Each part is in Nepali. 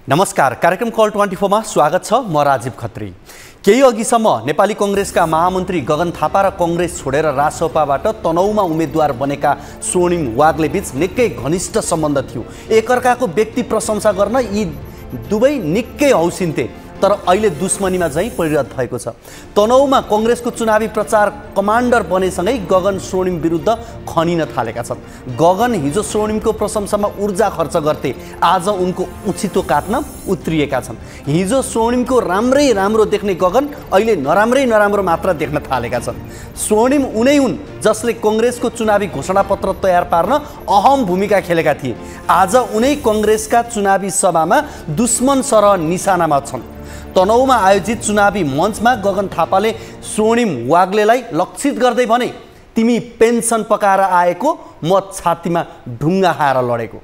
नमस्कार, कार्यक्रम कल 24 मा स्वागत छ। म राजीव खत्री। केही अघिसम्म नेपाली कांग्रेसका महामन्त्री गगन थापा र कांग्रेस छोडेर रासोपाबाट तनहुमा उम्मेदवार बनेका स्वर्णिम वाग्ले बीच निकै घनिष्ठ सम्बन्ध थियो। एकअर्काको व्यक्ति प्रशंसा गर्न यी दुवै निकै हौसिन्थे, तर अहिले दुश्मनीमा झैं परिणत भएको छ। तनहुमा कांग्रेसको चुनावी प्रचार कमान्डर बनेसँगै गगन स्वर्णिम विरुद्ध खनिन थालेका छन्। गगन हिजो स्वर्णिमको प्रशंसामा ऊर्जा खर्च गर्थे, आज उनको उछितो काट्न उत्रिएका छन्। हिजो स्वर्णिमको राम्रै राम्रो देख्ने गगन अहिले नराम्रै नराम्रो मात्र देख्न थालेका छन्। स्वर्णिम उनै हुन् जसले कांग्रेसको चुनावी घोषणापत्र तयार पार्न अहम भूमिका खेलेका थिए। आज उनै कांग्रेसका चुनावी सभामा दुश्मन सरह निशानामा छन्। तनहुमा आयोजित चुनावी मञ्चमा गगन थापाले स्वर्णिम वाग्लेलाई लक्षित गर्दै भने, तिमी पेन्सन पकाएर आएको, म छातीमा ढुङ्गा खाएर लडेको।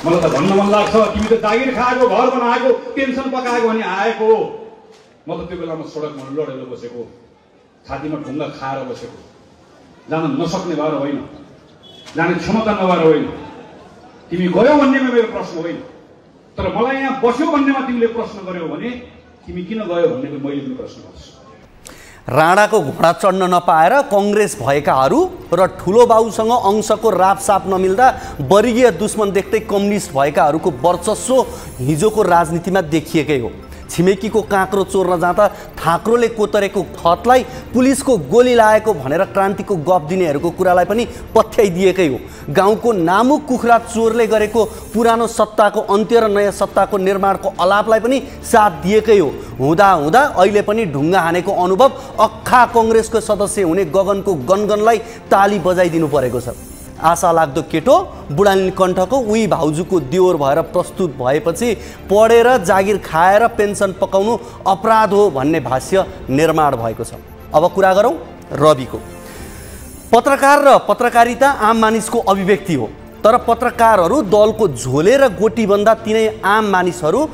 मलाई त भन्न मन लाग्छ, तिमी त जागिर खाएको, घर बनाएको, पेन्सन पकाएको अनि आएको। म त त्यो बेलामा सडकमा लडेर बसेको, छातीमा ढुङ्गा खाएर बसेको। जान नसक्ने भएर होइन, जाने क्षमता नभएर होइन, तिमी गयो भन्नेमा मेरो प्रश्न होइन, तर मलाई यहाँ बस्यो भन्नेमा तिमीले प्रश्न गर्यौ भने तिमी किन गयो भन्नेको मैले पनि प्रश्न गर्छु। राणाको घोडा चढ्न नपाएर कांग्रेस भएकाहरू र ठुलो बाउसँग अंशको रापसाप नमिल्दा वर्गीय दुश्मन देख्दै कम्युनिस्ट भएकाहरूको वर्चस्व हिजोको राजनीतिमा देखिएकै हो। छिमेकीको काँक्रो चोर्न जाँदा थाक्रोले कोतरेको खतलाई पुलिसको गोली लागेको भनेर क्रान्तिको गफ दिनेहरूको कुरालाई पनि पत्याइदिएकै हो। गाउँको नामुक कुखुरा चोरले गरेको पुरानो सत्ताको अन्त्य र नयाँ सत्ताको निर्माणको अलापलाई पनि साथ दिएकै हो। हुँदा हुँदा अहिले पनि ढुङ्गा हानेको अनुभव अख्खा कांग्रेसको सदस्य हुने गगनको गनगनलाई ताली बजाइदिनु परेको छ। आशा लाग्दो केटो बुढानी कण्ठको उही भाउजूको दियोर भएर प्रस्तुत भएपछि पढेर जागिर खाएर पेन्सन पकाउनु अपराध हो भन्ने भाष्य निर्माण भएको छ। अब कुरा गरौँ रविको। पत्रकार र पत्रकारिता आम मानिसको अभिव्यक्ति हो, तर पत्रकारहरू दलको झोले र गोटीभन्दा तिनै आम मानिसहरू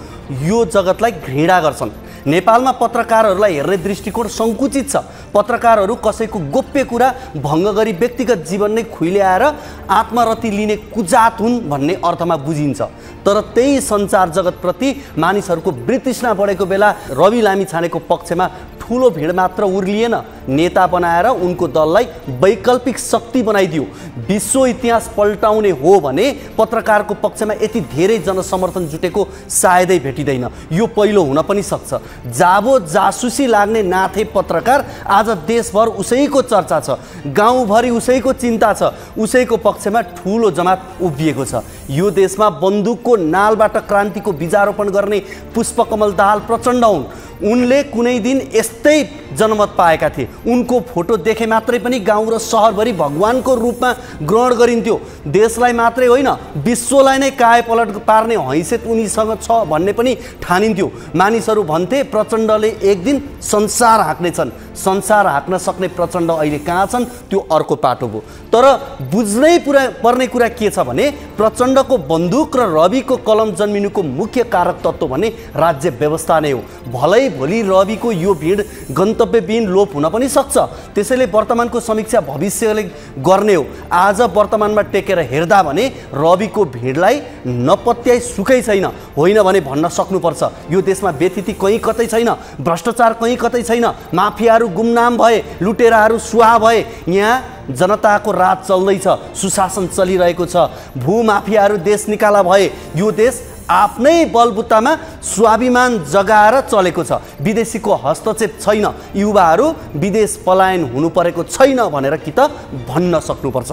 यो जगतलाई घृणा गर्छन्। नेपालमा पत्रकारहरूलाई हेर्ने दृष्टिकोण सङ्कुचित छ। पत्रकारहरू कसैको गोप्य कुरा भङ्ग गरी व्यक्तिगत जीवन नै खुइल्याएर आत्मरति लिने कुजात हुन् भन्ने अर्थमा बुझिन्छ। तर त्यही सञ्चार जगतप्रति मानिसहरूको वृतृष्णा बढेको बेला रवि लामिछानेको पक्षमा ठुलो भिड मात्र उर्लिएन, नेता बनाएर उनको दललाई वैकल्पिक शक्ति बनाइदियो। विश्व इतिहास पल्टाउने हो भने पत्रकारको पक्षमा यति धेरै जनसमर्थन जुटेको सायदै भेटिँदैन। यो पहिलो हुन पनि सक्छ। जाबो जासुसी लाग्ने नाथे पत्रकार आज देशभर उसैको चर्चा छ, गाउँभरि उसैको चिन्ता छ, उसैको पक्षमा ठुलो जमात उभिएको छ। यो देशमा बन्दुकको नालबाट क्रान्तिको बीजारोपण गर्ने पुष्पकमल दाहाल प्रचण्ड हुन्। उनले कुनै दिन यस्तै जनमत पाएका थिए। उनको फोटो देखे मात्रै पनि गाउँ र सहरभरि भगवानको रूपमा ग्रहण गरिन्थ्यो। देशलाई मात्रै होइन, विश्वलाई नै कायापलट पार्ने हैसियत उनीसँग छ भन्ने पनि ठानिन्थ्यो। मानिसहरू भन्थे प्रचण्डले एक दिन संसार हाँक्नेछन्। संसार हाँक्न सक्ने प्रचण्ड अहिले कहाँ छन् त्यो अर्को पाटो हो। तर बुझ्नै पर्ने कुरा के छ भने प्रचण्डको बन्दुक र रविको कलम जन्मिनुको मुख्य कारक तत्त्व भने राज्य व्यवस्था नै हो। भलै भोलि रविको यो भिड गन्तव्यविहीन लोप हुन पनि सक्छ। त्यसैले वर्तमानको समीक्षा भविष्यले गर्ने हो। आज वर्तमानमा टेकेर हेर्दा भने रविको भिडलाई नपत्याइ सुखै छैन, होइन भने भन्न सक्नुपर्छ यो देशमा व्यथिति कहीँ कतै छैन, भ्रष्टाचार कहीँ कतै छैन, माफियाहरू गुमनाम भए, लुटेराहरू सुहा भए। यहाँ जनताको राज चल्दैछ, सुशासन चलिरहेको छ, भूमाफियाहरू देश निकाला भए। यो देश आफ्नै बलबुतामा स्वाभिमान जगाएर चलेको छ। विदेशीको हस्तक्षेप छैन। युवाहरू विदेश पलायन हुनु परेको छैन भनेर कि त भन्न सक्नुपर्छ।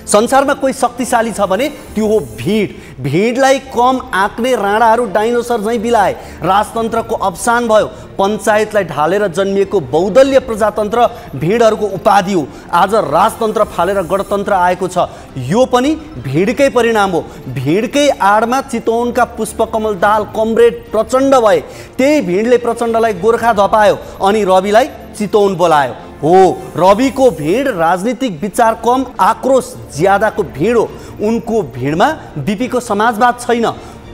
संसारमा कोही शक्तिशाली छ भने त्यो हो भिड। भिडलाई कम आँक्ने राणाहरू डाइनोसर झैँ बिलाए। राजतन्त्रको अवसान भयो। पञ्चायतलाई ढालेर जन्मिएको बहुदलीय प्रजातन्त्र भिडहरूको उपाधि हो। आज राजतन्त्र फालेर गणतन्त्र आएको छ। यो पनि भिडकै परिणाम हो। भिडकै आडमा चितवनका पुष्पकमल दाहाल कमरेड प्रचण्ड भए। त्यही भिडले प्रचण्डलाई गोर्खा धपायो अनि रविलाई चितवन बोलायो। हो, रविको भिड राजनीतिक विचार कम, आक्रोश ज्यादाको भिड हो। उनको भिडमा बिपीको समाजवाद छैन।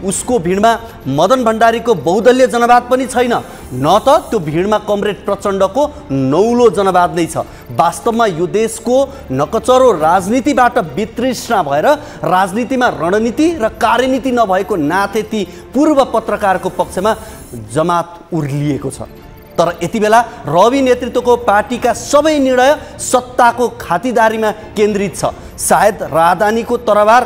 उसको भिडमा मदन भण्डारीको बहुदलीय जनवाद पनि छैन, न त त्यो भिडमा कमरेड प्रचण्डको नौलो जनवाद नै छ। वास्तवमा यो देशको नकचरो राजनीतिबाट वितृष्णा भएर राजनीतिमा रणनीति र कार्यनीति नभएको नाथे ती पूर्व पत्रकारको पक्षमा जमात उर्लिएको छ। तर यति बेला रवि नेतृत्वको पार्टीका सबै निर्णय सत्ताको खातिरदारीमा केन्द्रित छ। सायद राजधानीको तरबार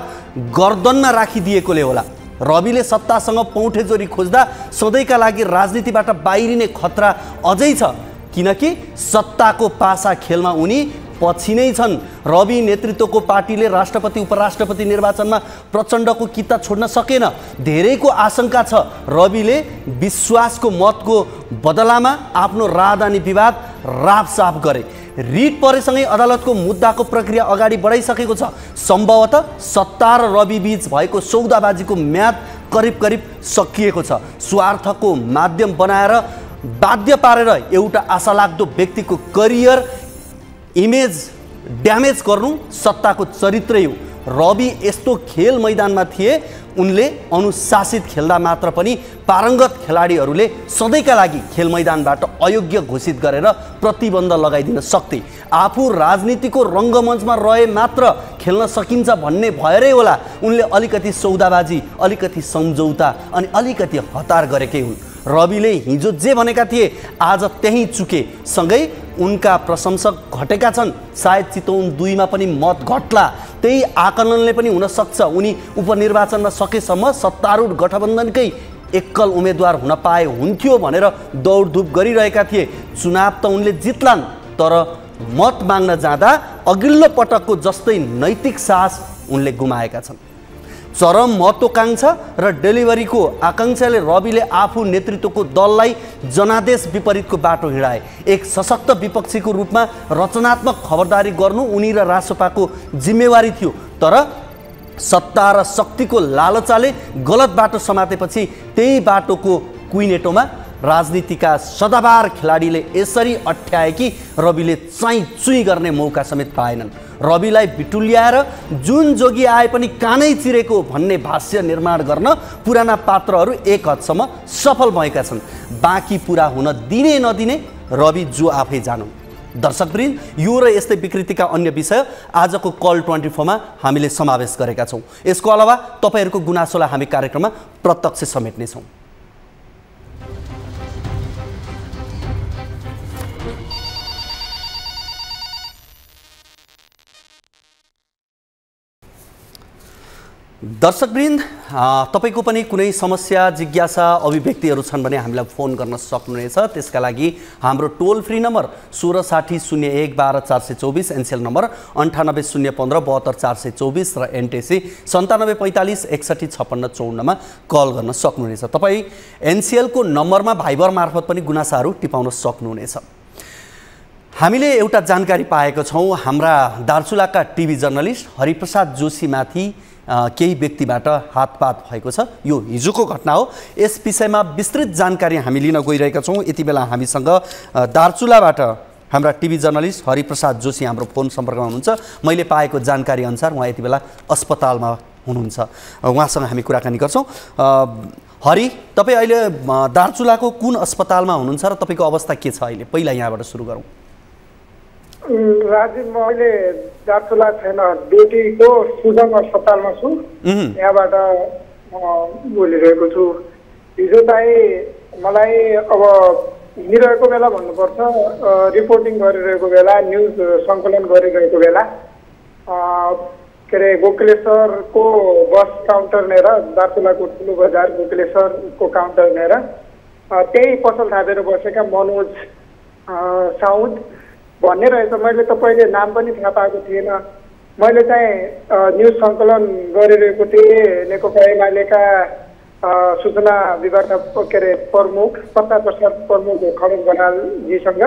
गर्दनमा राखिदिएकोले होला। रविले सत्तासँग पौँठेजोरी खोज्दा सधैँका लागि राजनीतिबाट बाहिरिने खतरा अझै छ, किनकि सत्ताको पासा खेलमा उनी पछि नै छन्। रवि नेतृत्वको पार्टीले राष्ट्रपति उपराष्ट्रपति निर्वाचनमा प्रचण्डको किता छोड्न सकेन। धेरैको आशंका छ रविले विश्वासको मतको बदलामा आफ्नो राजधानी विवाद राफसाफ गरे। रिट परेसँगै अदालतको मुद्दाको प्रक्रिया अगाडि बढाइसकेको छ। सम्भवतः सत्ता र रवि बीच भएको सौदाबाजीको म्याद करिब करिब सकिएको छ। स्वार्थको माध्यम बनाएर बाध्य पारेर एउटा आशालाग्दो व्यक्तिको करियर इमेज ड्यामेज गर्नु सत्ताको चरित्रै हो। रवि यस्तो खेल मैदानमा थिए उनले अनुशासित खेल्दा मात्र पनि पारङ्गत खेलाडीहरूले सधैँका लागि खेल मैदानबाट अयोग्य घोषित गरेर प्रतिबन्ध लगाइदिन सक्थे। आफू राजनीतिको रङ्गमञ्चमा रहे मात्र खेल्न सकिन्छ भन्ने भएरै होला उनले अलिकति सौदाबाजी, अलिकति सम्झौता अनि अलिकति हतार गरेकै हुन्। रविले हिजो जे भनेका थिए आज त्यही चुके। सँगै उनका प्रशंसक घटेका छन्। सायद चितवन 2 मा पनि मत घट्ला। त्यही आकलनले पनि हुन सक्छ उनी उपनिर्वाचनमा सकेसम्म सत्तारूढ गठबन्धनकै एक्कल उम्मेदवार हुन पाए हुन्थ्यो भनेर दौडधुप गरिरहेका थिए। चुनाव त उनले जित्लान्, तर मत माग्न जाँदा अघिल्लो पटकको जस्तै नैतिक साहस उनले गुमाएका छन्। चरम महत्त्वाकांक्षा र डेलिभरीको आकांक्षाले रविले आफू नेतृत्वको दललाई जनादेश विपरीतको बाटो हिँडाए। एक सशक्त विपक्षीको रूपमा रचनात्मक खबरदारी गर्नु उनी र रासपाको जिम्मेवारी थियो। तर सत्ता र शक्तिको लालचाले गलत बाटो समातेपछि त्यही बाटोको कुइनेटोमा राजनीतिका सदाबार खेलाडीले यसरी अठ्याए कि रविले चाहिँ चुई गर्ने मौका समेत पाएनन्। रविलाई बिटुल्याएर जुन जोगी आए पनि कानै चिरेको भन्ने भाष्य निर्माण गर्न पुराना पात्रहरू एक हदसम्म सफल भएका छन्। बाँकी पुरा हुन दिने नदिने रवि जो आफै जानु। दर्शकवृन्द, यो र यस्तै विकृतिका अन्य विषय आजको कल 24 मा हामीले समावेश गरेका छौँ। यसको अलावा तपाईँहरूको गुनासोलाई हामी कार्यक्रममा प्रत्यक्ष समेट्नेछौँ। दर्शकवृन्द, तपाईको पनि कुनै समस्या, जिज्ञासा, अभिव्यक्तिहरू छन् भने हामीलाई फोन गर्न सक्नुहुनेछ। त्यसका लागि हाम्रो टोल फ्री नम्बर 1660 01 12 424, एनसीएल नम्बर 9801 72 424 र एनटीसी 9745 61 56 54 मा कल गर्न सक्नुहुनेछ। तपाईँ एनसीएलको नम्बरमा भाइबर मार्फत पनि गुनासाहरू टिपाउन सक्नुहुनेछ। हामीले एउटा जानकारी पाएको छौँ, हाम्रा दार्चुलाका टिभी जर्नलिस्ट हरिप्रसाद जोशीमाथि केही व्यक्तिबाट हातपात भएको छ। यो हिजोको घटना हो। यस विषयमा विस्तृत जानकारी हामी लिन गइरहेका छौँ। यति बेला हामीसँग दार्चुलाबाट हाम्रा टिभी जर्नलिस्ट हरिप्रसाद जोशी हाम्रो फोन सम्पर्कमा हुनुहुन्छ। मैले पाएको जानकारी अनुसार उहाँ यति बेला अस्पतालमा हुनुहुन्छ। उहाँसँग हामी कुराकानी गर्छौँ। हरि, तपाईँ अहिले दार्चुलाको कुन अस्पतालमा हुनुहुन्छ र तपाईँको अवस्था के छ अहिले? पहिला यहाँबाट सुरु गरौँ। राजीव, म अहिले दार्चुला छैन, बेटीको सुजन अस्पतालमा छु। यहाँबाट बोलिरहेको छु। हिजो चाहिँ मलाई अब हिँडिरहेको बेला भन्नुपर्छ, रिपोर्टिङ गरिरहेको बेला, न्युज सङ्कलन गरिरहेको बेला के अरे गोकलेश्वरको बस काउन्टर लिएर, दार्चुलाको ठुलो बजार गोकलेश्वरको काउन्टर लिएर त्यही पसल थापेर बसेका मनोज साउद भन्ने रहेछ। मैले त पहिले नाम पनि थाहा पाएको थिएन। मैले चाहिँ न्युज सङ्कलन गरिरहेको थिएँ नेकपा एमालेका सूचना विभागका के अरे प्रमुख प्रताप प्रसाद प्रमुख खडक बरालजीसँग।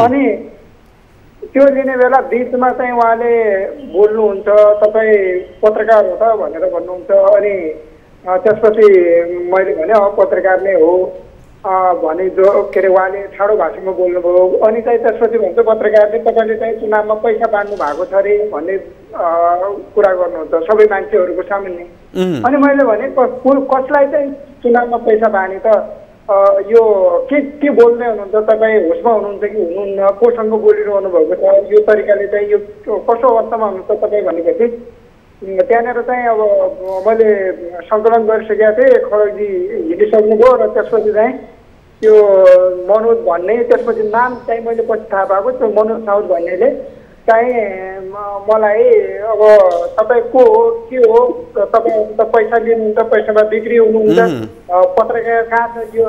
अनि त्यो लिने बेला बिचमा चाहिँ उहाँले बोल्नुहुन्छ, तपाईँ पत्रकार हो त भनेर भन्नुहुन्छ। अनि त्यसपछि मैले भने पत्रकार नै हो भने जो के अरे उहाँले ठाडो भाषामा बोल्नुभयो। अनि चाहिँ त्यसपछि भन्छ पत्रकारले तपाईँले चाहिँ चुनावमा पैसा बाँड्नु भएको छ अरे भन्ने कुरा गर्नुहुन्छ सबै मान्छेहरूको सामुन्ने। अनि मैले भने कसलाई चाहिँ चुनावमा पैसा बाँड्ने त यो के बोल्दै हुनुहुन्छ तपाईँ, होसमा हुनुहुन्छ कि हुनुहुन्न, कोसँग बोलिरहनु भएको छ, यो तरिकाले चाहिँ यो कस्तो अवस्थामा हुनुहुन्छ तपाईँ भनेपछि त्यहाँनिर चाहिँ अब मैले सङ्कलन गरिसकेका थिएँ। खड्गजी हिँडिसक्नुभयो र त्यसपछि चाहिँ त्यो मनोज भन्ने, त्यसपछि नाम चाहिँ मैले पछि थाहा पाएको त्यो मनोज साउद भन्नेले चाहिँ मलाई अब तपाईँ को हो के हो, तपाईँ त पैसा लिनुहुन्छ, पैसामा बिक्री हुनुहुन्छ, पत्रकार कहाँ छ, यो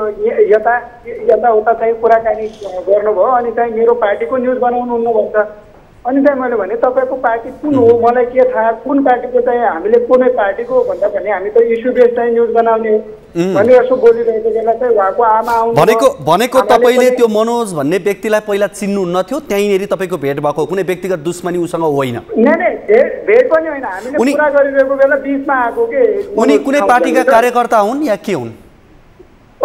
यताउता चाहिँ कुराकानी गर्नुभयो। अनि चाहिँ मेरो पार्टीको न्युज बनाउनुहुन्न भन्छ। अनि चाहिँ मैले भने तपाईँको पार्टी कुन हो, मलाई के थाहा, कुन पार्टीको चाहिँ हामीले कुनै पार्टीको भन्दा पनि हामी त इस्यु बेस चाहिँ न्युज बनाउने भने यसो बोलिरहेको बेला चाहिँ उहाँको आमा आउनु भनेको तपाईँले त्यो मनोज भन्ने व्यक्तिलाई पहिला चिन्नुहुन्न थियो, त्यहीँनिर तपाईँको भेट भएको, कुनै व्यक्तिगत दुश्मनी उसँग होइन? नै भेट पनि होइन, हामीले कुरा गरिरहेको बेला बिचमा आएको के। उनी कुनै पार्टीका कार्यकर्ता हुन् या के हुन्?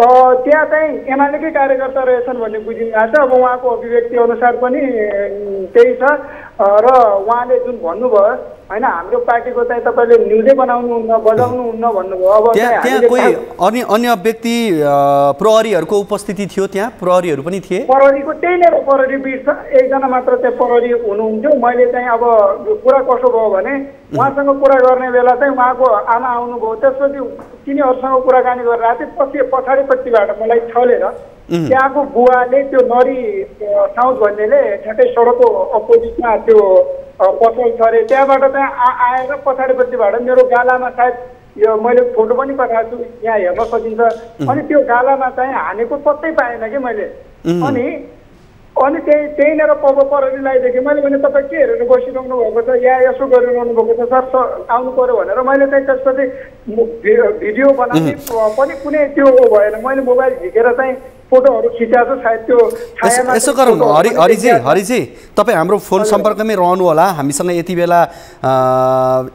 त्यहाँ चाहिँ एमालेकै कार्यकर्ता रहेछन् भन्ने बुझिरहेको छ। अब उहाँको अभिव्यक्ति अनुसार पनि त्यही छ र उहाँले जुन भन्नुभयो होइन हाम्रो पार्टीको चाहिँ तपाईँले न्युजै बनाउनुहुन्न, बजाउनुहुन्न भन्नुभयो। अब त्यहाँ कोही अन्य व्यक्ति प्रहरीहरूको उपस्थिति थियो, त्यहाँ प्रहरीहरू पनि थिए? प्रहरीको त्यही नै प्रहरी बिट छ, एकजना मात्र चाहिँ प्रहरी हुनुहुन्थ्यो। मैले चाहिँ अब कुरा कसो भयो भने उहाँसँग कुरा गर्ने बेला चाहिँ उहाँको आमा आउनुभयो। त्यसपछि तिनीहरूसँग कुराकानी गरिरहेको थिएँ। पछाडिपट्टिबाट मलाई छलेर त्यहाँको बुवाले त्यो नरी साउथ भन्नेले ठ्याक्कै सडकको अपोजिटमा त्यो पसल छ अरे, त्यहाँबाट चाहिँ आएर पछाडिपट्टिबाट मेरो गालामा सायद यो मैले फोटो पनि पठाएको छु, यहाँ हेर्न सकिन्छ। अनि त्यो गालामा चाहिँ हानेको पत्तै पाएन कि मैले। अनि त्यहीँनिर प्रहरीलाई देखेँ। मैले भने तपाईँ के हेरेर बसिरहनु भएको छ, या यसो गरिरहनु भएको छ सर, आउनु पऱ्यो भनेर मैले चाहिँ त्यसपछि भिडियो बनाउने पनि कुनै त्यो भएन। मैले मोबाइल झिकेर चाहिँ फोटोहरू खिचाएको छु, सायद त्यो छायामा। यसो गरौँ हरिजी, तपाईँ हाम्रो फोन सम्पर्कमै रहनु होला। हामीसँग यति बेला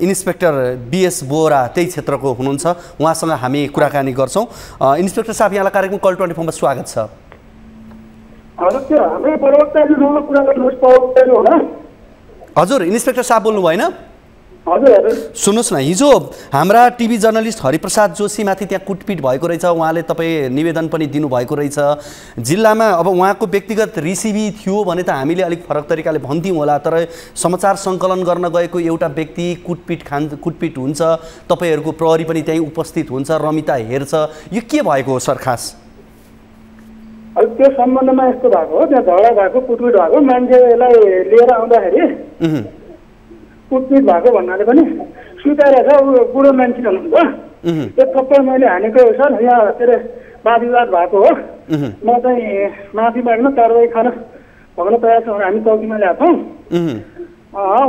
इन्सपेक्टर बीएस बोरा त्यही क्षेत्रको हुनुहुन्छ, उहाँसँग हामी कुराकानी गर्छौँ। इन्सपेक्टर साहब, यहाँलाई कार्यक्रम कल 24 मा स्वागत छ। हजुर इन्सपेक्टर साहब बोल्नु भएन? सुन्नुहोस् न, हिजो हाम्रा टिभी जर्नलिस्ट हरिप्रसाद जोशीमाथि त्यहाँ कुटपिट भएको रहेछ, उहाँले तपाईँ निवेदन पनि दिनुभएको रहेछ जिल्लामा। अब उहाँको व्यक्तिगत रिसिभी थियो भने त हामीले अलिक फरक तरिकाले भन्थ्यौँ होला, तर समाचार सङ्कलन गर्न गएको एउटा व्यक्ति कुटपिट हुन्छ, तपाईँहरूको प्रहरी पनि त्यहीँ उपस्थित हुन्छ, रमिता हेर्छ, यो के भएको हो सर खास? अब त्यो सम्बन्धमा यस्तो भएको हो, त्यहाँ झगडा भएको, कुटपिट भएको, मान्छेलाई लिएर आउँदाखेरि कुटपिट भएको भन्नाले पनि स्वीकारेर ऊ बुढो मान्छे हुनुहुन्छ, त्यो थप्पड मैले हानेको सर, यहाँ के अरे वादविवाद भएको हो, म चाहिँ माफी माग्न कारवाही खान भन्न तयार छ, हामी चौकीमा ल्याएको छौँ।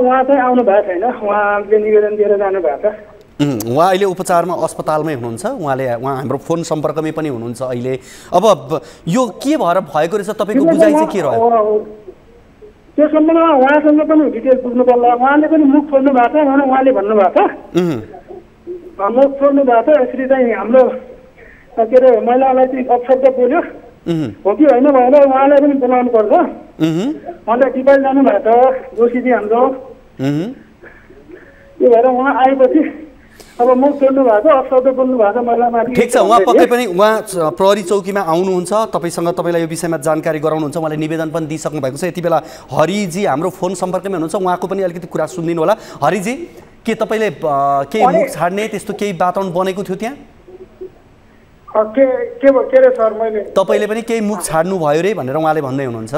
उहाँ चाहिँ आउनु भएको छैन, उहाँले निवेदन दिएर जानु भएको छ। उहाँ अहिले उपचारमा अस्पतालमै हुनुहुन्छ, उहाँ हाम्रो फोन सम्पर्कमै पनि हुनुहुन्छ अहिले। अब यो के भएर भएको रहेछ, तपाईँको बुझाइ चाहिँ के रह्यो? त्यो सम्बन्धमा उहाँसँग पनि डिटेल बुझ्नु पर्ला। उहाँले पनि मुख छोड्नु भएको छ, उहाँले भन्नुभएको छ मुख छोड्नु भएको छ, यसरी चाहिँ हाम्रो के अरे महिलालाई चाहिँ अपशब्द बोल्यो हो कि होइन भएर उहाँलाई पनि बोलाउनु पर्छ। अन्त टिपाइ जानुभएको छ जोशीजी हाम्रो, त्यो भएर उहाँ आएपछि अब मुख छोड्नु भएको, अपशब्द बोल्नु भएको महिलामाथि। ठिक छ, उहाँ पक्कै पनि उहाँ प्रहरी चौकीमा आउनुहुन्छ, तपाईँलाई यो विषयमा जानकारी गराउनुहुन्छ, उहाँले निवेदन पनि दिइसक्नु भएको छ। यति बेला हरिजी हाम्रो फोन सम्पर्कमै हुनुहुन्छ, उहाँको पनि अलिकति कुरा सुनिदिनु होला। हरिजी, के तपाईँले केही मुख छाड्ने त्यस्तो केही वातावरण बनेको थियो त्यहाँ? तपाईँले पनि केही मुख छाड्नु भयो रे भनेर उहाँले भन्दै हुनुहुन्छ।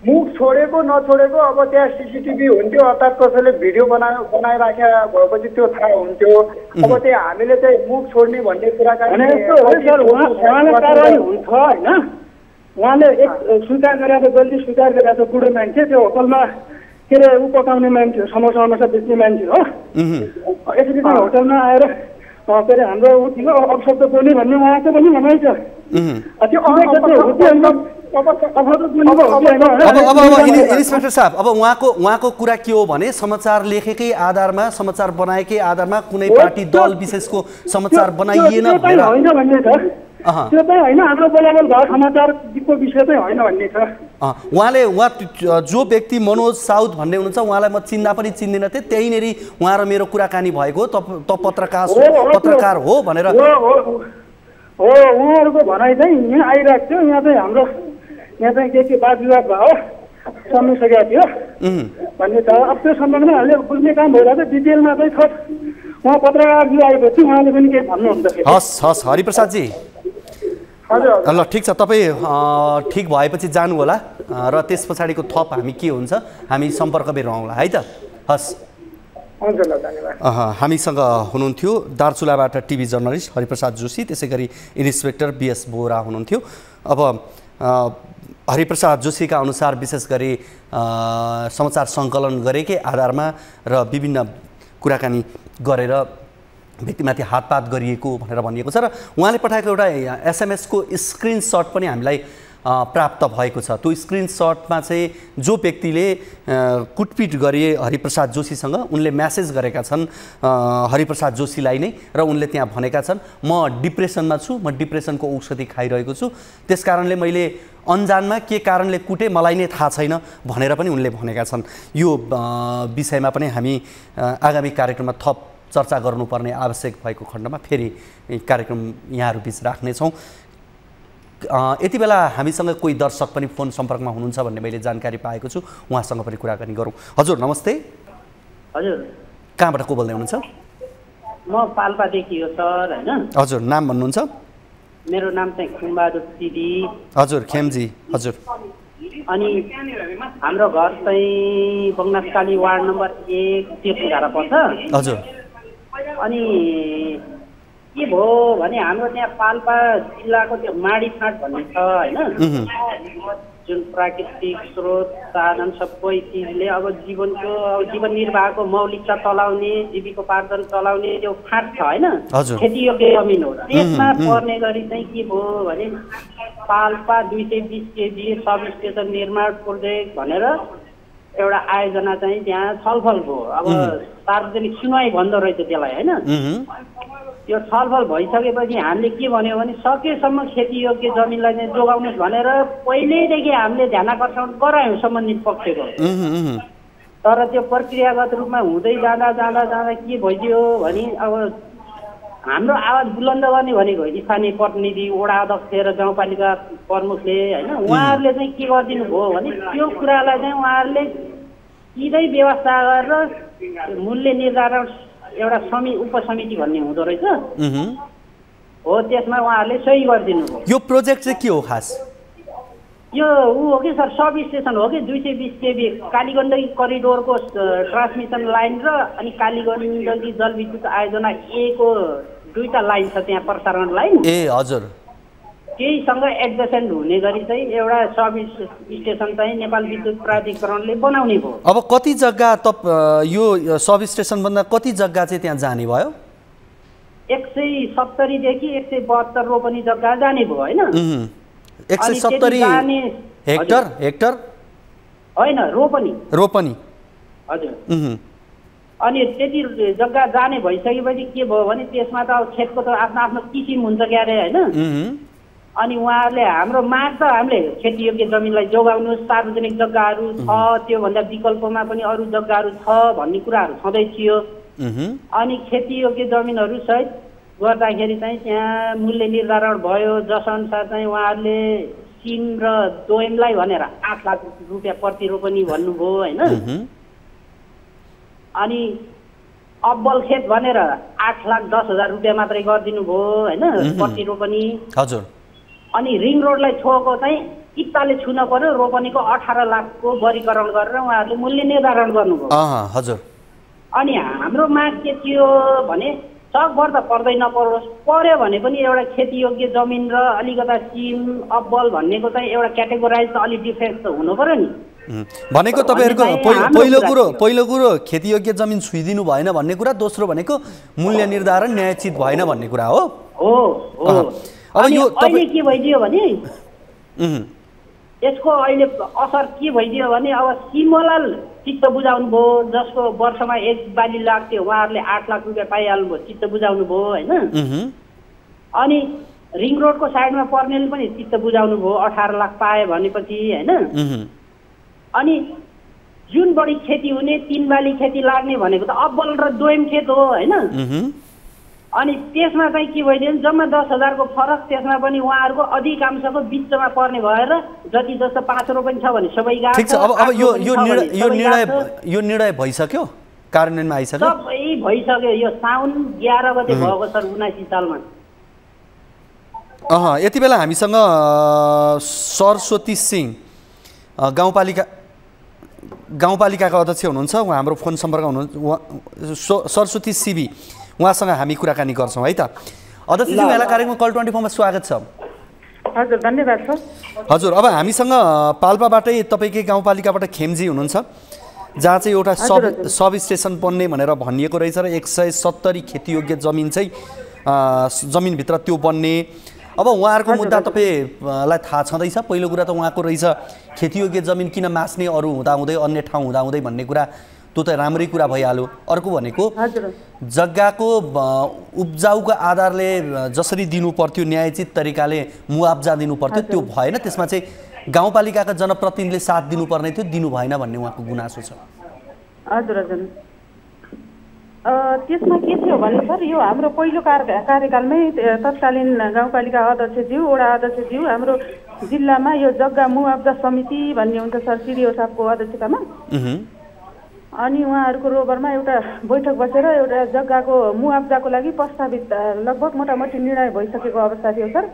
मुख छोडेको नछोडेको अब त्यहाँ सिसिटिभी हुन्थ्यो, अर्थात् कसैले भिडियो बनाइराखे भएपछि त्यो थाहा हुन्थ्यो। अब त्यहाँ हामीले चाहिँ मुख छोड्ने भन्ने कुराकानी हुन्छ होइन, उहाँले एक स्वीकार गरेको, जल्दी स्वीकार गरेको बुढो मान्छे, त्यो होटलमा के अरे ऊ पकाउने मान्छे, समोसा बेच्ने मान्छे हो, यसरी चाहिँ होटलमा आएर के अरे हाम्रो ऊ थियो अपशब्द बोल्ने भन्ने उहाँको पनि भनाइ छ। इन्सपेक्टर साहब, अब उहाँको कुरा के हो भने समाचार लेखेकै आधारमा, समाचार बनाएकै आधारमा कुनै पार्टी दल विशेषको समाचार बनाइएन त्यो चाहिँ होइन हाम्रो बोलाबोल घर समाचारको विषय चाहिँ होइन भन्ने छ। उहाँ जो व्यक्ति मनोज साउद भन्ने हुनुहुन्छ उहाँलाई म चिन्दा पनि चिन्दिनँ थिएँ, त्यहीँनेरि उहाँ र मेरो कुराकानी भएको त पत्रकार हो भनेर हो। उहाँहरूको भनाइ चाहिँ यहाँ आइरहेको थियो, यहाँ चाहिँ हाम्रो यहाँ चाहिँ के वाद विवाद भयो समिसकेको थियो भन्ने छ। अब त्यो सम्बन्धमा हामीले बुझ्ने काम भइरहेको छ। डिटेलमा चाहिँ थप उहाँ पत्रकारजी आएपछि उहाँले पनि केही भन्नुहुन्छ। हस् हरिप्रसादजी, ल ठिक छ, तपाईँ ठिक भएपछि जानु होला र त्यस पछाडिको थप हामी के हुन्छ हामी सम्पर्कमै रहौँला है त। हस्, हामीसँग हुनुहुन्थ्यो दार्चुलाबाट टिभी जर्नलिस्ट हरिप्रसाद जोशी, त्यसै गरी इन्सपेक्टर बीएस बोरा हुनुहुन्थ्यो। अब हरिप्रसाद जोशीका अनुसार विशेष गरी समाचार सङ्कलन गरेकै आधारमा र विभिन्न कुराकानी गरेर व्यक्तिमाथि हातपात गरिएको भनेर भनिएको छ र उहाँले पठाएको एउटा एसएमएसको स्क्रिनसट पनि हामीलाई प्राप्त भएको छ। त्यो स्क्रिनसटमा चाहिँ जो व्यक्तिले कुटपिट गरे हरिप्रसाद जोशीसँग उनले म्यासेज गरेका छन् हरिप्रसाद जोशीलाई नै, र उनले त्यहाँ भनेका छन् म डिप्रेसनमा छु, म डिप्रेसनको औषधि खाइरहेको छु, त्यस कारणले मैले अन्जानमा के कारणले कुटे मलाई नै थाहा छैन भनेर पनि उनले भनेका छन्। यो विषयमा पनि हामी आगामी कार्यक्रममा थप चर्चा गर्नुपर्ने आवश्यक भएको खण्डमा फेरि कार्यक्रम यहाँहरू बिच राख्नेछौँ। यति बेला हामीसँग कोही दर्शक पनि फोन सम्पर्कमा हुनुहुन्छ भन्ने मैले जानकारी पाएको छु, उहाँसँग पनि कुराकानी गरौँ। हजुर नमस्ते। हजुर, कहाँबाट को बोल्दै हुनुहुन्छ? म पाल्पादेखि हो सर। होइन, हजुर नाम भन्नुहुन्छ? मेरो नाम चाहिँ खुमबहादुर सिडी। हजुर खेमजी। हजुर, अनि हाम्रो घर चाहिँ बङ्गासकाली वार्ड नम्बर 1 तेसुघारा पर्छ। हजुर, अनि के भयो भने हाम्रो त्यहाँ पाल्पा जिल्लाको त्यो माडी फाँट भन्ने छ होइन, जुन प्राकृतिक स्रोत साधन सबै चिजले अब जीवन निर्वाहको मौलिकता चलाउने, जीविकोपार्जन चलाउने त्यो फाँट छ होइन, खेतीयोग्य जमिन हो। त्यसमा पर्ने गरी चाहिँ के भयो भने पाल्पा 220 केजी सब स्टेसन निर्माण प्रोजेक्ट भनेर एउटा आयोजना चाहिँ त्यहाँ छलफल भयो। अब सार्वजनिक सुनवाई भन्दो रहेछ त्यसलाई होइन। त्यो छलफल भइसकेपछि हामीले के भन्यो भने सकेसम्म खेतीयोग्य जमिनलाई चाहिँ जोगाउनुहोस् भनेर पहिल्यैदेखि हामीले ध्यानाकर्षण गरायौँ सम्बन्धित पक्षको। तर त्यो प्रक्रियागत रूपमा हुँदै जाँदा के भइदियो भने अब हाम्रो आवाज बुलन्द गर्ने भनेको स्थानीय प्रतिनिधि, वडा अध्यक्ष र गाउँपालिका प्रमुखले होइन, उहाँहरूले चाहिँ के गरिदिनु भयो भने त्यो कुरालाई चाहिँ उहाँहरूले सिधै व्यवस्था गरेर मूल्य निर्धारण एउटा उपसमिति भन्ने हुँदो रहेछ हो, त्यसमा उहाँहरूले सही गरिदिनु भयो। यो प्रोजेक्ट चाहिँ के हो खास? यो हो कि सर सब स्टेसन हो कि 220 केबी कालीगण्डकी करिडोरको ट्रान्समिसन लाइन र अनि कालीगण्डकी जलविद्युत आयोजना ए को 2टा लाइन छ त्यहाँ प्रसारण लाइन। ए हजुर, त्यहीसँग एडजसेन्ट हुने गरी चाहिँ एउटा सब स्टेसन चाहिँ नेपाल विद्युत प्राधिकरणले बनाउने भयो। अब कति जग्गा यो सब स्टेसनभन्दा कति जग्गा चाहिँ त्यहाँ जाने भयो? 170 देखि 172 रोपनी जग्गा जाने भयो होइन। 170 हेक्टर होइन, रोपनी। हजुर, अनि त्यति जग्गा जाने भइसकेपछि के भयो भने त्यसमा त अब खेतको त आफ्नो आफ्नो किसिम हुन्छ क्यारे होइन। अनि उहाँहरूले हाम्रो माग त हामीले खेतीयोग्य जमिनलाई जोगाउनुहोस्, सार्वजनिक जग्गाहरू छ, त्योभन्दा विकल्पमा पनि अरू जग्गाहरू छ भन्ने कुराहरू छँदै थियो। अनि खेतीयोग्य जमिनहरू सहित गर्दाखेरि चाहिँ त्यहाँ मूल्य निर्धारण भयो, जसअनुसार चाहिँ उहाँहरूले सिम र दोयमलाई भनेर 8 लाख रुपियाँ प्रति रोपनी भन्नुभयो होइन। अनि अब्बल खेत भनेर 8,10,000 रुपियाँ मात्रै गरिदिनु भयो होइन प्रति रोपनी। हजुर, अनि रिङ रोडलाई छोएको चाहिँ कित्ताले छुन पर्यो, रोपनीको 18 लाखको वर्गीकरण गरेर उहाँहरूले मूल्य निर्धारण गर्नुभयो। हजुर, अनि हाम्रो माग के थियो भने सकभर त पर्दै नपरोस्, पर्यो भने पनि एउटा खेतीयोग्य जमिन र अलिकता सिम अब्बल भन्नेको चाहिँ एउटा क्याटेगोराइज त अलिक डिफ्रेन्स त हुनु पर्यो नि। भनेको तपाईँहरूको पहिलो कुरो खेतीयोग्य जमिन छुइदिनु भएन भन्ने कुरा, दोस्रो भनेको मूल्य निर्धारण न्यायोचित भएन भन्ने कुरा हो। अब यो अहिले के भइदियो भने यसको अहिले असर के भइदियो भने अब सिमलाल चित्त बुझाउनु भयो, जसको वर्षमा 1 बाली लाग्थ्यो उहाँहरूले 8 लाख रुपियाँ पाइहाल्नु भयो, चित्त बुझाउनु भयो होइन। अनि रिङ रोडको साइडमा पर्नेले पनि चित्त बुझाउनु भयो 18 लाख पाए भनेपछि हैन अनि जुन बढी खेती हुने 3 बाली खेती लाग्ने भनेको त अब्बल र दोयम खेत हो हैन अनि त्यसमा चाहिँ के भइदियो जम्मा 10,000 को फरक त्यसमा पनि उहाँहरुको अधिकांशको बिचमा पर्ने भएर जति जस्तो 5 रोपनि छ भने सबै गाछ ठीक छ अब यो निर्णय भइसक्यो कार्यान्वयनमा आइसक्यो सबै भइसक्यो यो साउन 11 गते भएको सर 79 सालमा यति बेला हामीसँग सरस्वती सिंह गाउँपालिकाका अध्यक्ष हुनुहुन्छ उहाँ हाम्रो फोन सम्पर्क हुनुहुन्छ सरस्वती सिबी उहाँसँग हामी कुराकानी गर्छौँ है त अध्यक्षजी यहाँलाई कार्यक्रममा कल 24 मा स्वागत छ हजुर धन्यवाद सर हजुर अब हामीसँग पाल्पाबाटै तपाईकै गाउँपालिकाबाट खेमजी हुनुहुन्छ जहाँ चाहिँ एउटा सब स्टेसन बन्ने भनेर भनिएको रहेछ र 170 खेतीयोग्य जमिन चाहिँ जमिनभित्र त्यो बन्ने अब उहाँहरूको मुद्दा तपाईलाई थाहा छँदैछ पहिलो कुरा त उहाँको रहेछ खेतीयोग्य जमिन किन मास्ने अरू हुँदाहुँदै अन्य ठाउँ हुँदाहुँदै भन्ने कुरा त्यो त राम्रै कुरा भइहाल्यो अर्को भनेको जग्गाको उब्जाउको आधारले जसरी दिनु पर्थ्यो न्यायोचित तरिकाले मुआब्जा दिनु पर्थ्यो त्यो भएन त्यसमा चाहिँ गाउँपालिकाका जनप्रतिनिधिले साथ दिनुपर्ने थियो दिनु भएन भन्ने उहाँको गुनासो छ हजुर हजुर त्यसमा के थियो भने सर यो हाम्रो पहिलो कार्यकालमै तत्कालीन गाउँपालिका अध्यक्षज्यू वडा अध्यक्षज्यू हाम्रो जिल्लामा यो जग्गा मुआब्जा समिति भन्ने हुन्छ सर सिडिओ साहबको अध्यक्षतामा अनि उहाँहरूको रोबरमा एउटा बैठक बसेर एउटा जग्गाको मुआब्जाको लागि प्रस्तावित लगभग मोटामोटी निर्णय भइसकेको अवस्था थियो सर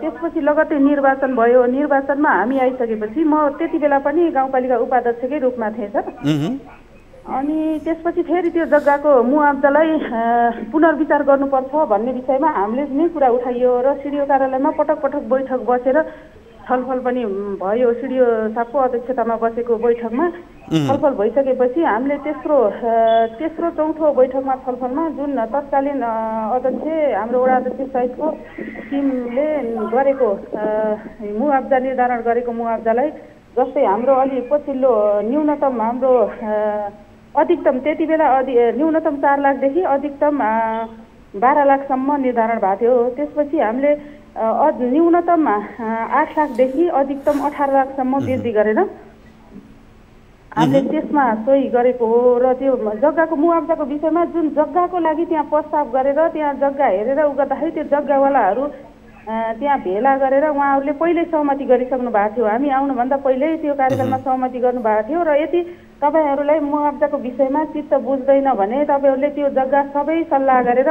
त्यसपछि लगत्तै निर्वाचन भयो निर्वाचनमा हामी आइसकेपछि म त्यति बेला पनि गाउँपालिका उपाध्यक्षकै रूपमा थिएँ सर अनि त्यसपछि फेरि त्यो जग्गाको मुआब्जालाई पुनर्विचार गर्नुपर्छ भन्ने विषयमा हामीले नै कुरा उठाइयो र सिडिओ कार्यालयमा पटक पटक बैठक बसेर छलफल पनि भयो सिडिओ साहबको अध्यक्षतामा बसेको बैठकमा छलफल भइसकेपछि हामीले तेस्रो चौथो बैठकमा छलफलमा जुन तत्कालीन अध्यक्ष हाम्रो वडा अध्यक्ष सहितको टिमले गरेको मुआब्जा निर्धारण गरेको मुआब्जालाई जस्तै हाम्रो अलि पछिल्लो न्यूनतम हाम्रो अधिकतम त्यति बेला न्यूनतम 4 लाखदेखि अधिकतम 12 लाखसम्म निर्धारण भएको थियो त्यसपछि हामीले न्यूनतम 8 लाखदेखि अधिकतम 18 लाखसम्म वृद्धि गरेर हामीले त्यसमा सही गरेको हो र त्यो जग्गाको मुआब्जाको विषयमा जुन जग्गाको लागि त्यहाँ प्रस्ताव गरेर त्यहाँ जग्गा हेरेर गर्दाखेरि त्यो जग्गावालाहरू त्यहाँ भेला गरेर उहाँहरूले पहिल्यै सहमति गरिसक्नु भएको थियो हामी आउनुभन्दा पहिल्यै त्यो कार्यक्रममा सहमति गर्नुभएको थियो र यदि तपाईहरूलाई मुआब्जाको विषयमा चित्त बुझ्दैन भने तपाईहरूले त्यो जग्गा सबै सल्लाह गरेर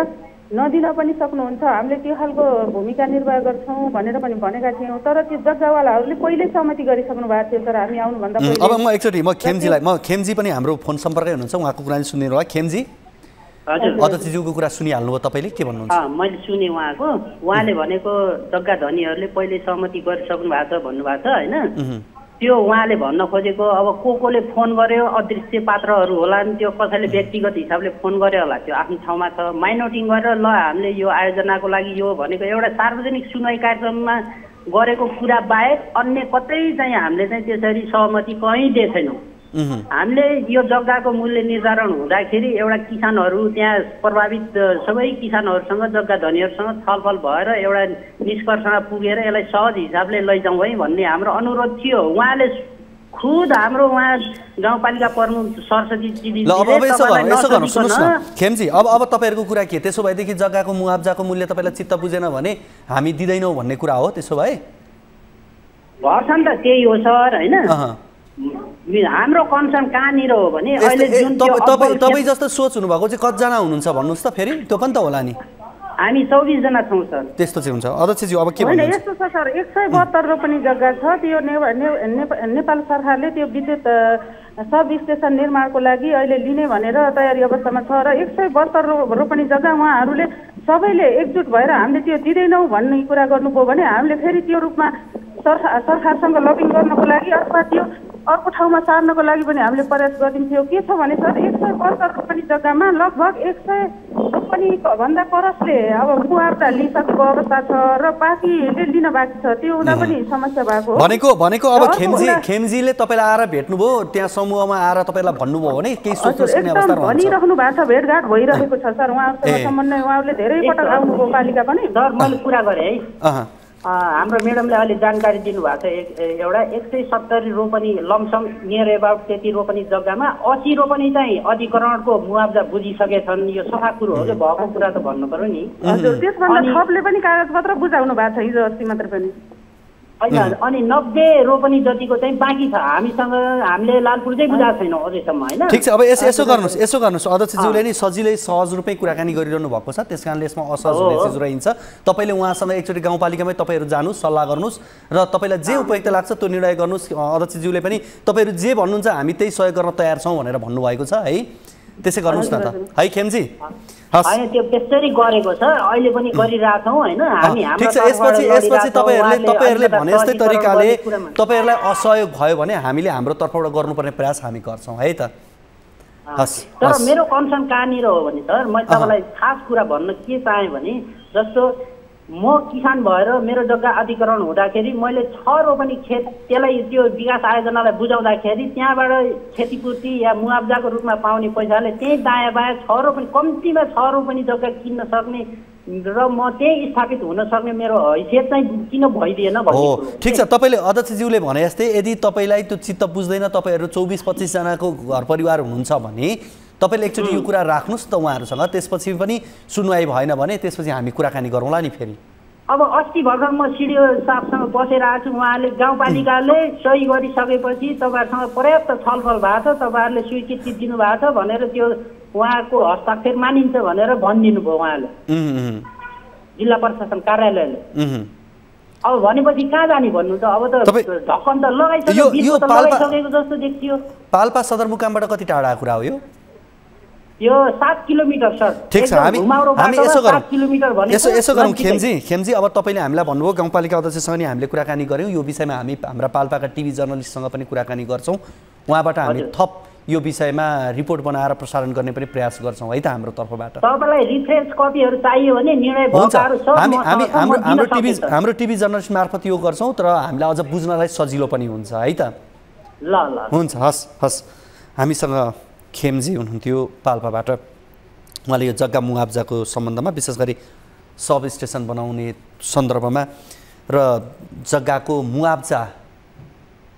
नदिन पनि सक्नुहुन्छ हामीले त्यो खालको भूमिका निर्वाह गर्छौँ भनेर पनि भनेका थियौँ तर त्यो जग्गावालाहरूले पहिल्यै सहमति गरिसक्नु भएको थियो तर हामी आउनुभन्दा पहिले अब म एकचोटि खेमजी पनि हाम्रो फोन सम्पर्कै हुनुहुन्छ उहाँको कुरा सुनिदिनु होला खेमजी अध्यक्षज्यूको कुरा सुनिहाल्नुभयो तपाईँले के भन्नुहुन्छ मैले सुने उहाँले भनेको जग्गा धनीहरूले पहिले सहमति गरिसक्नु भएको छ भन्नुभएको छ होइन त्यो उहाँले भन्न खोजेको अब कोले फोन गर्यो अदृश्य पात्रहरू होला नि त्यो कसैले व्यक्तिगत हिसाबले फोन गर्यो होला त्यो आफ्नो ठाउँमा छ माइनोटिङ गरेर ल हामीले यो आयोजनाको लागि यो भनेको एउटा सार्वजनिक सुनवाई कार्यक्रममा गरेको कुरा बाहेक अन्य कतै चाहिँ हामीले चाहिँ त्यसरी सहमति कहीँ दिएको छैनौँ हामीले यो जग्गाको मूल्य निर्धारण हुँदाखेरि एउटा किसानहरू त्यहाँ प्रभावित सबै किसानहरूसँग जग्गा धनीहरूसँग छलफल भएर एउटा निष्कर्षमा पुगेर यसलाई सहज हिसाबले लैजाउँ है भन्ने हाम्रो अनुरोध थियो उहाँले खुद हाम्रो उहाँ गाउँपालिका प्रमुख सरस्वती खेमजी अब तपाईँहरूको कुरा के त्यसो भएदेखि जग्गाको मुआब्जाको मूल्य तपाईँलाई चित्त बुझेन भने हामी दिँदैनौँ भन्ने कुरा हो त्यसो भए भर्छन् त त्यही हो सर होइन हाम्रो कन्सर्न कहाँनिर हो भने अहिले जुन तपाईँ जस्तो सोच हुनुभएको चाहिँ कतिजना हुनुहुन्छ भन्नुहोस् त फेरि त्यो पनि त होला नि हामी 24 जना छौँ सर त्यस्तो चाहिँ हुन्छ अध्यक्षज्यू अब के भन्नुहुन्छ यस्तो छ सर 172 रोपनी जग्गा छ त्यो नेपाल सरकारले त्यो विद्युत सब स्टेसन निर्माणको लागि अहिले लिने भनेर तयारी अवस्थामा छ र 172 रोपनी जग्गा उहाँहरूले सबैले एकजुट भएर हामीले त्यो दिँदैनौँ भन्ने कुरा गर्नुभयो भने हामीले फेरि त्यो रूपमा सरकारसँग लबिङ गर्नको लागि अथवा त्यो अर्को ठाउँमा सार्नको लागि पनि हामीले प्रयास गरिदिन्थ्यौँ के छ भने सर 172 रोपनी जग्गामा लगभग 100 पनि भन्दा परसले अब मुआवजा लिइसकेको अवस्था छ र बाँकीले लिन बाँकी छ, त्यो हुँदा पनि समस्या भएको हो। भनेको अब खेमजीले तपाईँलाई आएर भेट्नुभयो, त्यहाँ समूहमा आएर तपाईँलाई भन्नुभयो भने केही सोच्नु सक्ने अवस्था रहन्छ? भनिराख्नु भएको छ, भेटघाट भइरहेको छ सर उहाँहरूसँग समन्वय। उहाँहरूले धेरै पटक आउनुभयो पालिका पनि। सर मैले कुरा गरेँ है, हाम्रो म्याडमले अहिले जानकारी दिनुभएको छ। एउटा 170 रोपनी लमसम नियर एबाउट त्यति रोपनी जग्गामा 80 रोपनी चाहिँ अधिकरणको मुआवजा बुझिसकेछन्। यो सफा कुरो हो, भएको कुरा त भन्नु पर्यो नि। हजुर, त्यसभन्दा थपले पनि कागजपत्र बुझाउनु भएको छ हिजो अस्ति मात्र पनि होइन। अनि 90 रोपनी जतिको चाहिँ बाँकी छ हामीसँग, हामीले लालपुर चाहिँ बुझाएको छैनौँ अझैसम्म होइन। ठिक छ, अब यसो गर्नुहोस् अध्यक्षज्यूले नि सजिलै सहज रूपमै कुराकानी गरिरहनु भएको छ, त्यस कारणले यसमा असहज हुने चिज रहन्छ। तपाईँले उहाँसँग एकचोटि गाउँपालिकामै तपाईँहरू जानुहोस्, सल्लाह गर्नुहोस् र तपाईँलाई जे उपयुक्त लाग्छ त्यो निर्णय गर्नुहोस्। अध्यक्षज्यूले पनि तपाईँहरू जे भन्नुहुन्छ हामी त्यही सहयोग गर्न तयार छौँ भनेर भन्नुभएको छ है, त्यसै गर्नुहोस् न त है खेमजी। होइन त्यो त्यसरी गरेको छ, अहिले पनि गरिरहेछौँ होइन हामी। ठिक छ, यसपछि तपाईँहरूले भने जस्तै तरिकाले तपाईँहरूलाई असहयोग भयो भने हामीले हाम्रो तर्फबाट गर्नुपर्ने प्रयास हामी गर्छौँ है त। तर मेरो कन्सर्न कहाँनिर हो भने सर, मैले तपाईँलाई खास कुरा भन्न के चाहेँ भने, जस्तो म किसान भएर मेरो जग्गा अधिकरण हुँदाखेरि मैले 6 रोपनी खेत त्यसलाई त्यो विकास आयोजनालाई बुझाउँदाखेरि त्यहाँबाट क्षतिपूर्ति या मुआवजाको रूपमा पाउने पैसाले त्यही दायाँ बायाँ 6 रोपनी कम्तीमा 6 रोपनी जग्गा किन्न सक्ने र म त्यही स्थापित हुन सक्ने मेरो हैसियत चाहिँ किन भइदिएन भन्ने। ठिक छ, तपाईँले अध्यक्षज्यूले भने जस्तै यदि तपाईँलाई त्यो चित्त बुझ्दैन, तपाईँहरू 24-25 जनाको घर परिवार हुनुहुन्छ भने तपाईँले एकचोटि यो कुरा राख्नुहोस् त उहाँहरूसँग, त्यसपछि पनि सुनवाई भएन भने त्यसपछि हामी कुराकानी गरौँला नि फेरि। अब अस्ति भर्खर म सिडिओ साहबसँग बसेर आएको छु, उहाँले गाउँपालिकाले सही गरिसकेपछि तपाईँहरूसँग पर्याप्त छलफल भएको छ, तपाईँहरूले स्वीकृति दिनुभएको छ भनेर त्यो उहाँको हस्ताक्षर मानिन्छ भनेर भनिदिनु भयो उहाँले, जिल्ला प्रशासन कार्यालयले। अब भनेपछि कहाँ जाने भन्नु त? अब त ढक्कन त लगाइसकेको जस्तो देखियो। पाल्पा सदरमुकामबाट कति टाढा कुरा हो यो 7 किलोमिटर सर। ठिक छ, हामी यसो गरौँ खेमजी, अब तपाईँले हामीलाई भन्नुभयो गाउँपालिका अध्यक्षसँग नि हामीले कुराकानी गऱ्यौँ यो विषयमा, हामी हाम्रा पाल्पाका टिभी जर्नलिस्टसँग पनि कुराकानी गर्छौँ, उहाँबाट हामी थप यो विषयमा रिपोर्ट बनाएर प्रसारण गर्ने पनि प्रयास गर्छौँ है त हाम्रो तर्फबाट। तपाईँलाई रिफरेन्स कपीहरू चाहियो भने निर्णय भएकाहरू छ, हाम्रो टिभी जर्नलिस्ट मार्फत यो गर्छौँ, तर हामीलाई अझ बुझ्नलाई सजिलो पनि हुन्छ है त। ल हुन्छ, हस्। हामीसँग खेमजी हुनुहुन्थ्यो पाल्पाबाट, उहाँले यो जग्गा मुआवजाको सम्बन्धमा विशेष गरी सब स्टेसन बनाउने सन्दर्भमा र जग्गाको मुआवजा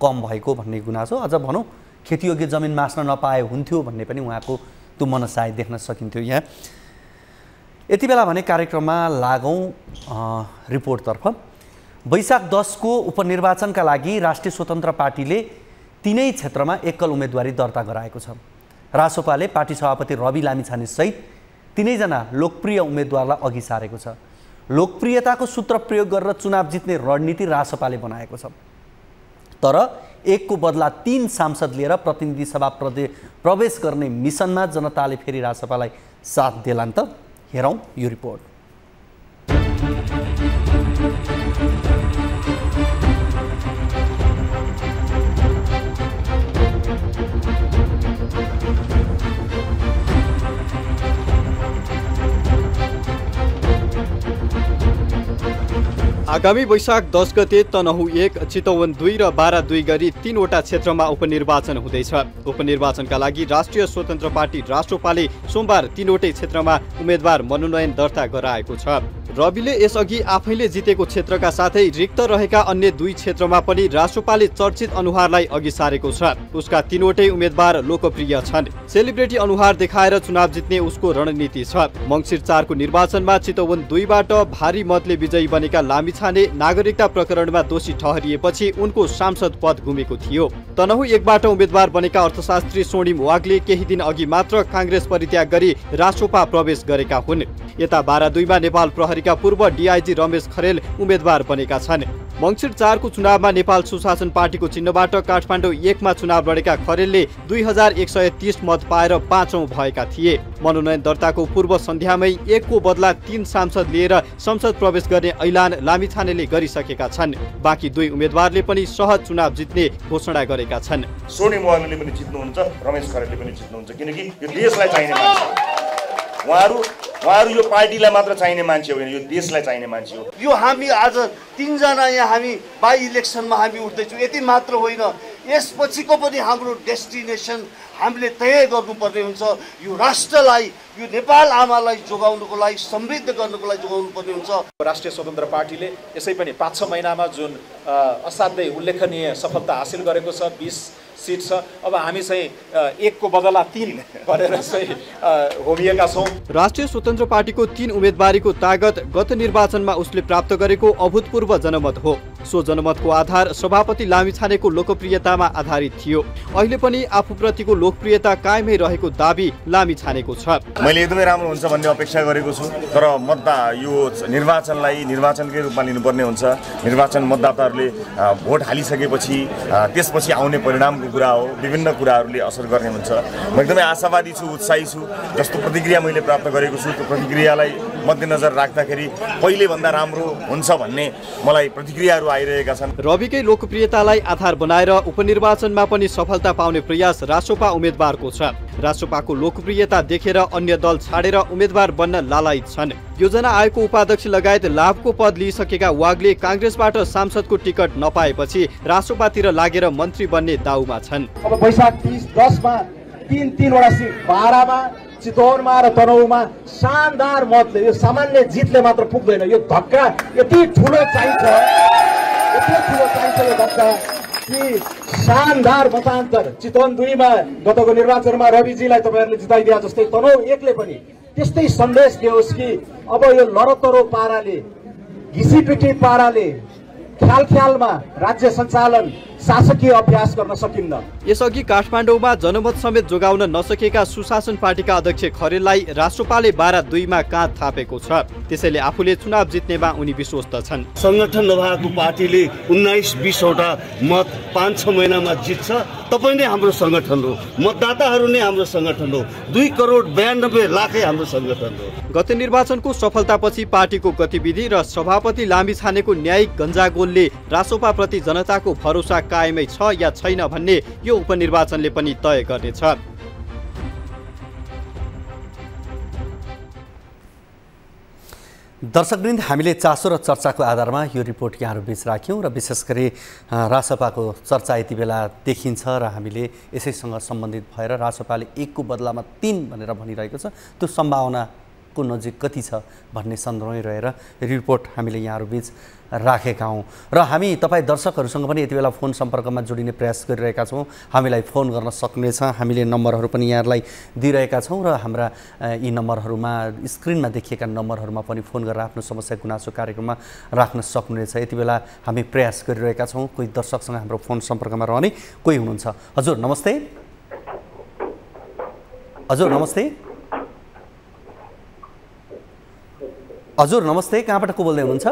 कम भएको भन्ने गुनासो, अझ भनौँ खेतीयोग्य जमिन मास्न नपाए हुन्थ्यो भन्ने पनि उहाँको त्यो मनसाय देख्न सकिन्थ्यो यहाँ। यति बेला भने कार्यक्रममा लागौँ रिपोर्टतर्फ। वैशाख 10 को उपनिर्वाचनका लागि राष्ट्रिय स्वतन्त्र पार्टीले 3 क्षेत्रमा एकल उम्मेदवारी दर्ता गराएको छ। रासोपाले पार्टी सभापति रवि लामिछाने सहित 3 जना लोकप्रिय उम्मेदवारलाई अघि सारेको छ। लोकप्रियताको सूत्र प्रयोग गरेर चुनाव जित्ने रणनीति रासोपाले बनाएको छ, तर 1 को बदला 3 सांसद लिएर प्रतिनिधि सभा प्रवेश गर्ने मिसनमा जनताले फेरि रासोपालाई साथ देलान् त? हेरौँ यो रिपोर्ट। आगामी वैशाख 10 गते तनहु 1, चितवन 2 र बारा 2 गरी 3 वटा क्षेत्रमा उपनिर्वाचन हुँदैछ। उपनिर्वाचनका लागि राष्ट्रिय स्वतन्त्र पार्टी राष्ट्रपाले सोमबार 3 वटै क्षेत्रमा उम्मेदवार मनोनयन दर्ता गराएको छ। रविले यसअघि आफैले जितेको क्षेत्रका साथै रिक्त रहेका अन्य 2 क्षेत्रमा पनि राष्ट्रपाले चर्चित अनुहारलाई अघि सारेको छ। उसका 3 वटै उम्मेदवार लोकप्रिय छन्। सेलिब्रिटी अनुहार देखाएर चुनाव जित्ने उसको रणनीति छ। मङ्सिर 4 को निर्वाचनमा चितवन 2 बाट भारी मतले विजयी बनेका लामिछाने नागरिकता प्रकरणमा दोषी ठहरिएपछि उनको सांसद पद गुमेको थियो। तनहु 1 बाट उम्मेदवार बनेका अर्थशास्त्री स्वर्णिम वागले केही दिन अघि मात्र कांग्रेस परित्याग गरी राष्ट्रपा प्रवेश गरेका हुन्। यता बारा 2 मा नेपाल प्रहरीका पूर्व डीआईजी रमेश खरेल उम्मेदवार बनेका छन्। मङ्सिर 4 को चुनावमा नेपाल सुशासन पार्टीको चिन्हबाट काठमाडौँ 1 मा चुनाव लडेका खरेलले 2130 मत पाएर 5औं भएका थिए। मनोनयन दर्ताको पूर्व सन्ध्यामै 1 को बदला 3 सांसद लिएर संसद प्रवेश गर्ने ऐलान लामिछानेले गरिसकेका छन्। बाँकी 2 उम्मेदवारले पनि सहज चुनाव जित्ने घोषणा गरेका छन्। स्वर्णिम वागले पनि जित्नुहुन्छ, रमेश खरेलले पनि जित्नुहुन्छ, किनकि यो देशलाई चाहिने मान्छे उहाँहरू उहाँहरू यो पार्टीलाई मात्र चाहिने मान्छे होइन, यो देशलाई चाहिने मान्छे हो। यो हामी आज 3 जना यहाँ हामी बाई इलेक्सनमा हामी उठ्दैछौँ, यति मात्र होइन, यसपछिको पनि हाम्रो डेस्टिनेसन हामीले तय गर्नुपर्ने हुन्छ। यो राष्ट्रलाई, यो नेपाल आमालाई जोगाउनुको लागि, समृद्ध गर्नुको लागि जोगाउनु पर्ने हुन्छ। राष्ट्रिय स्वतन्त्र पार्टीले यसै पनि 5-6 महिनामा जुन असाध्यै उल्लेखनीय सफलता हासिल गरेको छ, 20 सिट छ, अब हामी चाहिँ 1 को बदला 3 गरेर चाहिँ होमिएका छौँ। राष्ट्रिय स्वतन्त्र पार्टीको 3 उम्मेदवारीको तागत गत निर्वाचनमा उसले प्राप्त गरेको अभूतपूर्व जनमत हो। सो जनमतको आधार सभापति लामिछानेको लोकप्रियतामा आधारित थियो। अहिले पनि आफूप्रतिको लोकप्रियता कायमै रहेको दाबी लामिछानेको छ। मैले एकदमै राम्रो हुन्छ भन्ने अपेक्षा गरेको छु, तर यो निर्वाचनलाई निर्वाचनकै रूपमा लिनुपर्ने हुन्छ। निर्वाचन मतदाताहरूले भोट हालिसकेपछि त्यसपछि आउने परिणामको कुरा हो, विभिन्न कुराहरूले असर गर्ने हुन्छ। म एकदमै आशावादी छु, उत्साही छु। जस्तो प्रतिक्रिया मैले प्राप्त गरेको छु त्यो प्रतिक्रियालाई मध्यनजर राख्दाखेरि पहिलेभन्दा राम्रो हुन्छ भन्ने मलाई प्रतिक्रियाहरू आइरहेका छन्। रविकै लोकप्रियतालाई आधार बनाएर उपनिर्वाचनमा पनि सफलता पाउने प्रयास रासोपा उम्मेदवारको छ। रासोपाको लोकप्रियता देखेर अन्य दल छाडेर उम्मेदवार बन्न लालायित छन्। योजना आयोगको उपाध्यक्ष लगायत लाभको पद लिइसकेका वागले काङ्ग्रेसबाट सांसदको टिकट नपाएपछि रासोपातिर लागेर मन्त्री बन्ने दाउमा छन्। अब वैशाख 30-10 मा 3-3वटा सिट बारामा, चितवनमा र तनहुँमा शानदार मतले, यो सामान्य जितले मात्र पुग्दैन, यो धक्का यति ठुलो चाहिन्छ, यो धक्का कि शानदार मतान्तर। चितवन 2 मा गतको निर्वाचनमा रविजीलाई तपाईहरुले जिताइदिए जस्तै तनहुँ 1 ले पनि त्यस्तै सन्देश दियोस् कि अब यो लरतरो पाराले, घिसीपिटी पाराले, ख्यालमा राज्य सञ्चालन, शासकीय अभ्यास गर्न सकिन्न। यसअघि काठमाडौँमा जनमत समेत जोगाउन नसकेका सुशासन पार्टीका अध्यक्ष खरेललाई राष्ट्रपाले 12-2 मा काँध थापेको छ। त्यसैले आफूले चुनाव जित्नेमा उनी विश्वस्त छन्। संगठन नभएको पार्टीले 19-20 वटा मत 5-6 महिनामा जित्छ। तपाईँ नै हाम्रो संगठन हो, मतदाताहरू नै हाम्रो संगठन हो, 2,92 लाखै हाम्रो संगठन हो। गत निर्वाचनको सफलतापछि पार्टीको गतिविधि र सभापति लामिछानेको न्यायिक गन्जागोलले रासोपाप्रति जनताको भरोसा कायमै छ या छैन भन्ने यो उपनिर्वाचनले पनि तय गर्नेछ। दर्शकवृन्द, हामीले चासो र चर्चाको आधारमा यो रिपोर्ट यहाँहरू बीच राख्यौँ र विशेष गरी रासोपाको चर्चा यति बेला देखिन्छ र हामीले यसैसँग सम्बन्धित भएर रासोपाले 1 को बदलामा 3 भनेर भनिरहेको छ। त्यो सम्भावनाको नजिक कति छ भन्ने सन्दर्भमै रहेर रिपोर्ट हामीले यहाँहरू बीच राखेका हौँ र हामी तपाईँ दर्शकहरूसँग पनि यति बेला फोन सम्पर्कमा जोडिने प्रयास गरिरहेका छौँ। हामीलाई फोन गर्न सक्नेछ, हामीले नम्बरहरू पनि यहाँहरूलाई दिइरहेका छौँ र हाम्रा यी नम्बरहरूमा स्क्रिनमा देखिएका नम्बरहरूमा पनि फोन गरेर आफ्नो समस्या गुनासो कार्यक्रममा राख्न सक्नुहुनेछ। यति बेला हामी प्रयास गरिरहेका छौँ कोही दर्शकसँग हाम्रो फोन सम्पर्कमा रहने कोही हुनुहुन्छ। हजुर नमस्ते। हजुर नमस्ते। हजुर नमस्ते, कहाँबाट को बोल्दै हुनुहुन्छ?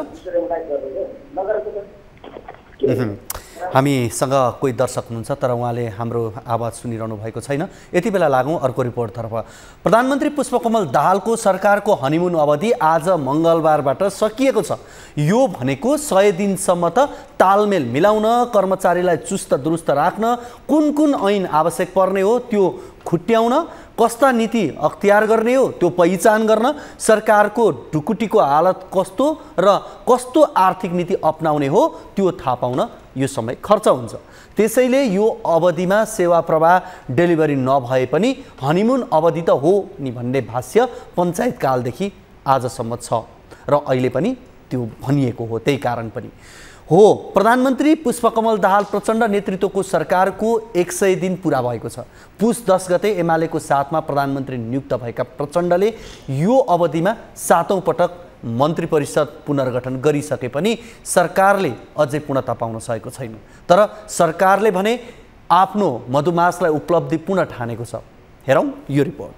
हामीसँग कोही दर्शक हुनुहुन्छ तर उहाँले हाम्रो आवाज सुनिरहनु भएको छैन। यति बेला लागौँ अर्को रिपोर्टतर्फ। प्रधानमन्त्री पुष्पकमल दाहालको सरकारको हनिमुन अवधि आज मङ्गलबारबाट सकिएको छ। यो भनेको 100 दिनसम्म त तालमेल मिलाउन, कर्मचारीलाई चुस्त दुरुस्त राख्न कुन ऐन आवश्यक पर्ने हो त्यो खुट्याउन, कस्ता नीति अख्तियार गर्ने हो त्यो पहिचान गर्न, सरकारको ढुकुटीको हालत कस्तो र कस्तो आर्थिक नीति अपनाउने हो त्यो थाहा पाउन यो समय खर्च हुन्छ। त्यसैले यो अवधिमा सेवा प्रवाह डेलिभरी नभए पनि हनिमुन अवधि त हो नि भन्ने भाष्य पञ्चायत कालदेखि आजसम्म छ र अहिले पनि त्यो भनिएको हो। त्यही कारण पनि हो प्रधानमन्त्री पुष्पकमल दाहाल प्रचण्ड नेतृत्वको सरकारको 100 दिन पुरा भएको छ। पुस 10 गते एमालेको साथमा प्रधानमन्त्री नियुक्त भएका प्रचण्डले यो अवधिमा 7औं पटक मन्त्री परिषद पुनर्गठन गरिसके पनि सरकारले अझै पूर्णता पाउन सकेको छैन। तर सरकारले भने आफ्नो मधुमासलाई उपलब्धिपूर्ण ठानेको छ। हेरौँ यो रिपोर्ट।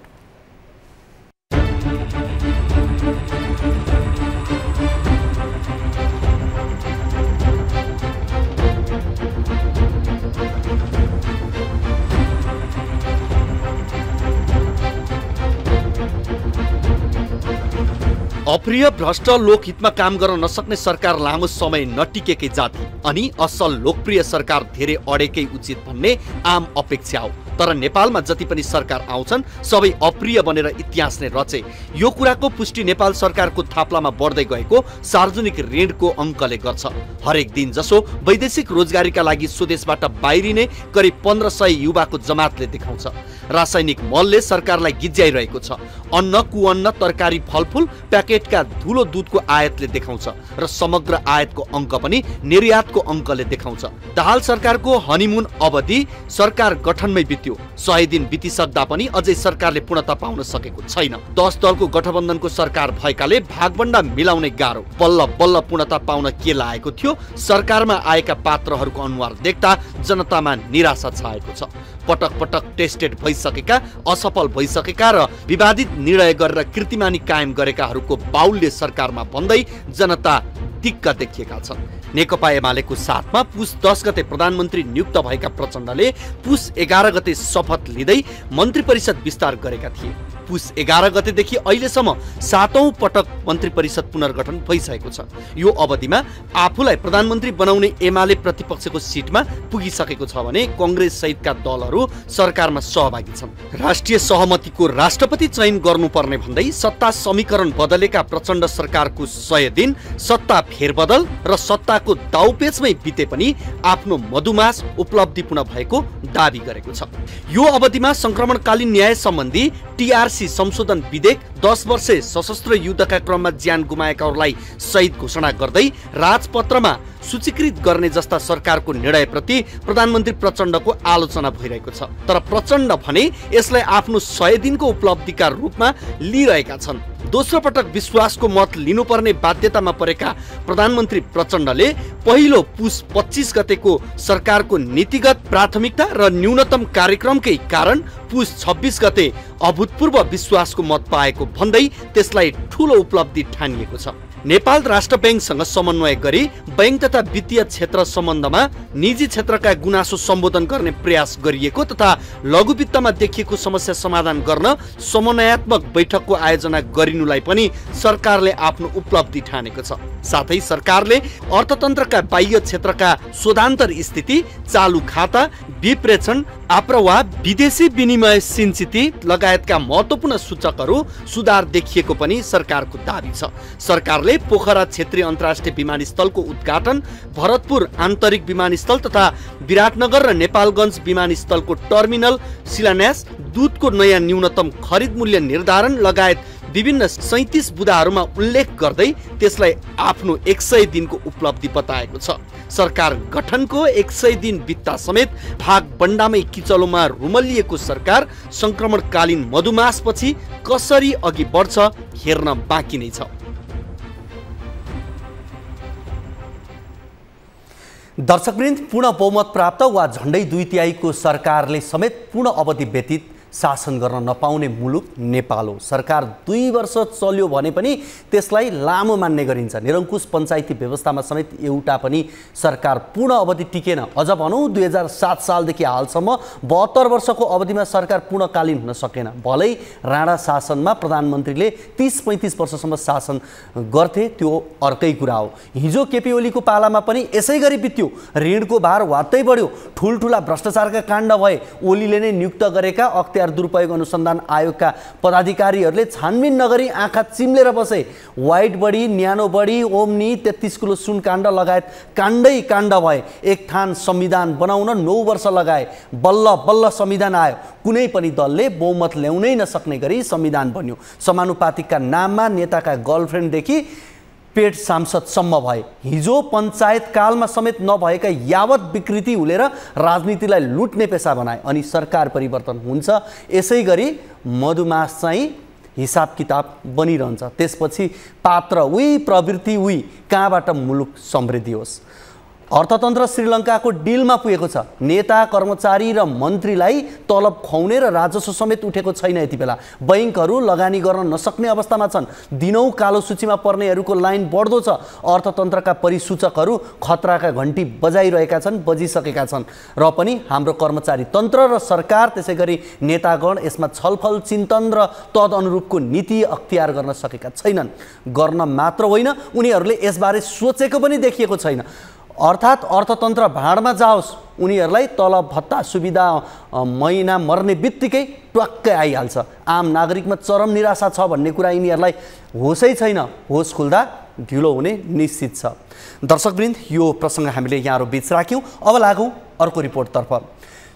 अप्रिय भ्रष्ट लोकहितमा काम गर्न नसक्ने सरकार लामो समय नटिकेकै जाति अनि असल लोकप्रिय सरकार धेरै अडेकै उचित भन्ने आम अपेक्षा हो। तर नेपालमा जति पनि सरकार आउँछन् सबै अप्रिय बनेर इतिहास नै रचे। यो कुराको पुष्टि नेपाल सरकारको थाप्लामा बढ्दै गएको सार्वजनिक ऋणको अङ्कले गर्छ। हरेक दिन जसो वैदेशिक रोजगारीका लागि स्वदेशबाट बाहिरिने करिब 1500 युवाको जमातले देखाउँछ। रासायनिक मलले सरकारलाई गिज्याइरहेको छ। अन्न कुअन्न तरकारी फलफुल प्याकेटका धुलो दुधको आयातले देखाउँछ र समग्र आयातको अङ्क पनि निर्यातको अङ्कले देखाउँछ। दाहाल सरकारको हनीमुन अवधि सरकार गठनमै बित्यो। 100 दिन बितिसक्दा पनि अझै सरकारले पूर्णता पाउन सकेको छैन। 10 दलको गठबन्धनको सरकार भएकाले भागबण्डा मिलाउनै गाह्रो। बल्ल बल्ल पूर्णता पाउन के लागेको थियो? सरकारमा आएका पात्रहरूको अनुहार देख्दा जनतामा निराशा छाएको छ। पटक पटक टेस्टेड भइसकेका, असफल भइसकेका र विवादित निर्णय गरेर कीर्तिमानी कायम गरेकाहरूको बाहुल्य सरकारमा भन्दै जनता दिक्क देखिएका छन्। नेकपा एमालेको साथमा पुस 10 गते प्रधानमन्त्री नियुक्त भएका प्रचण्डले पुस 11 गते शपथ लिँदै मन्त्री परिषद विस्तार गरेका थिए। पुस 11 गतेदेखि अहिलेसम्म 7औं पटक मन्त्री परिषद पुनर्गठन भइसकेको छ। यो अवधिमा आफूलाई प्रधानमन्त्री बनाउने एमाले प्रतिपक्षको सिटमा पुगिसकेको छ भने कांग्रेस सहितका दलहरू सरकारमा सहभागी छन्। राष्ट्रिय सहमतिको राष्ट्रपति चयन गर्नुपर्ने भन्दै सत्ता समीकरण बदलेका प्रचण्ड सरकारको 100 दिन सत्ता फेरबदल र सत्ताको दाउपेचमै बिते पनि आफ्नो मधुमास उपलब्धिपूर्ण भएको दाबी गरेको छ। यो अवधिमा संक्रमणकालीन न्याय सम्बन्धी टीआरसी संशोधन विधेयक, 10 वर्षे सशस्त्र युद्धका क्रममा ज्यान गुमाएकाहरूलाई शहीद घोषणा गर्दै राजपत्रमा सूचीकृत गर्ने जस्ता सरकारको निर्णयप्रति प्रधानमन्त्री प्रचण्डको आलोचना भइरहेको छ। तर प्रचण्ड भने यसलाई आफ्नो 100 दिनको उपलब्धिका रूपमा लिइरहेका छन्। दोस्रो पटक विश्वासको मत लिनुपर्ने बाध्यतामा परेका प्रधानमन्त्री प्रचण्डले पहिलो पुस 25 गतेको सरकारको नीतिगत प्राथमिकता र न्यूनतम कार्यक्रमकै कारण पुस 26 गते अभूतपूर्व विश्वासको मत पाएको भन्दै त्यसलाई ठूलो उपलब्धि ठानिएको छ। नेपाल राष्ट्र बैंकसँग समन्वय गरी बैंक तथा वित्तीय क्षेत्र सम्बन्धमा निजी क्षेत्रका गुनासो सम्बोधन गर्ने प्रयास गरिएको तथा लघु वित्तमा देखिएको समस्या समाधान गर्न समन्वयात्मक बैठकको आयोजना गरिनुलाई पनि सरकारले आफ्नो उपलब्धि ठानेको छ। साथै सरकारले अर्थतन्त्रका बाह्य क्षेत्रका शोधान्तर स्थिति, चालु खाता, विप्रेषण, आप्रवाह, विदेशी विनिमय सिन्चिति लगायतका महत्त्वपूर्ण सूचकहरू सुधार देखिएको पनि सरकारको दाबी छ। सरकारले पोखरा क्षेत्रीय अन्तर्राष्ट्रिय विमानस्थलको उद्घाटन, भरतपुर आन्तरिक विमानस्थल तथा विराटनगर र नेपालगञ्ज विमानस्थलको टर्मिनल शिलान्यास, दूधको नयाँ न्यूनतम खरिद मूल्य निर्धारण लगायत विभिन्न 37 बुदाहरूमा उल्लेख गर्दै त्यसलाई आफ्नो 100 दिनको उपलब्धि बताएको छ। सरकार गठनको 100 दिन बित्दा समेत भागबण्डामै किचलोमा रुमलिएको सरकार संक्रमणकालीन मधुमासपछि कसरी अघि बढ्छ हेर्न बाँकी नै छ। दर्शकवृन्द, पूर्ण बहुमत प्राप्त वा झण्डै 2/3 सरकारले समेत पूर्ण अवधि व्यतीत शासन गर्न नपाउने मुलुक नेपाल हो। सरकार 2 वर्ष चल्यो भने पनि त्यसलाई लामो मान्ने गरिन्छ। निरङ्कुश पञ्चायती व्यवस्थामा समेत एउटा पनि सरकार पूर्ण अवधि टिकेन। अझ भनौँ 2007 सालदेखि हालसम्म 72 वर्षको अवधिमा सरकार पूर्णकालीन हुन सकेन। भलै राणा शासनमा प्रधानमन्त्रीले 30-35 वर्षसम्म शासन गर्थे, त्यो अर्कै कुरा हो। हिजो केपी ओलीको पालामा पनि यसै गरी बित्यो। ऋणको भार वात्तै बढ्यो, ठुल्ठुला भ्रष्टाचारका काण्ड भए। ओलीले नै नियुक्त गरेका दुरुपयोग अनुसन्धान आयोगका पदाधिकारीहरूले छानबिन नगरी आँखा चिम्लेर बसे। वाइट बडी, न्यानो बडी, ओम्नी, 33 किलो सुन काण्ड लगायत काण्डै काण्ड भए। एक थान संविधान बनाउन 9 वर्ष लगाए। बल्ल बल्ल संविधान आयो। कुनै पनि दलले बहुमत ल्याउनै नसक्ने गरी संविधान बन्यो। समानुपातिकका नाममा नेताका गर्लफ्रेन्डदेखि पेट सांसदसम्म भए। हिजो पञ्चायत कालमा समेत नभएका यावत विकृति हुलेर राजनीतिलाई लुट्ने पेसा बनाए। अनि सरकार परिवर्तन हुन्छ, यसै गरी मधुमास चाहिँ हिसाब किताब बनिरहन्छ। त्यसपछि पात्र उही, प्रवृत्ति उही, कहाँबाट मुलुक समृद्धि होस्। अर्थतन्त्र श्रीलङ्काको डिलमा पुगेको छ। नेता, कर्मचारी र मन्त्रीलाई तलब खुवाउने र राजस्व समेत उठेको छैन। यति बेला बैंकहरू लगानी गर्न नसक्ने अवस्थामा छन्। दिनौँ कालो सूचीमा पर्नेहरूको लाइन बढ्दो छ। अर्थतन्त्रका परिसूचकहरू खतराका घन्टी बजाइरहेका छन्, बजिसकेका छन्। र पनि हाम्रो कर्मचारी तन्त्र र सरकार, त्यसै गरी नेतागण यसमा छलफल, चिन्तन र तदअनुरूपको नीति अख्तियार गर्न सकेका छैनन्। गर्न मात्र होइन, उनीहरूले यसबारे सोचेको पनि देखिएको छैन। अर्थात् अर्थतन्त्र भाँडमा जाओस्, उनीहरूलाई तलब भत्ता सुविधा महिना मर्ने बित्तिकै ट्वाक्कै आइहाल्छ। आम नागरिकमा चरम निराशा छ भन्ने कुरा यिनीहरूलाई होसै छैन। होस खुल्दा ढिलो हुने निश्चित छ। दर्शकवृन्द, यो प्रसङ्ग हामीले यहाँहरू बीच राख्यौँ। अब लागौँ अर्को रिपोर्टतर्फ।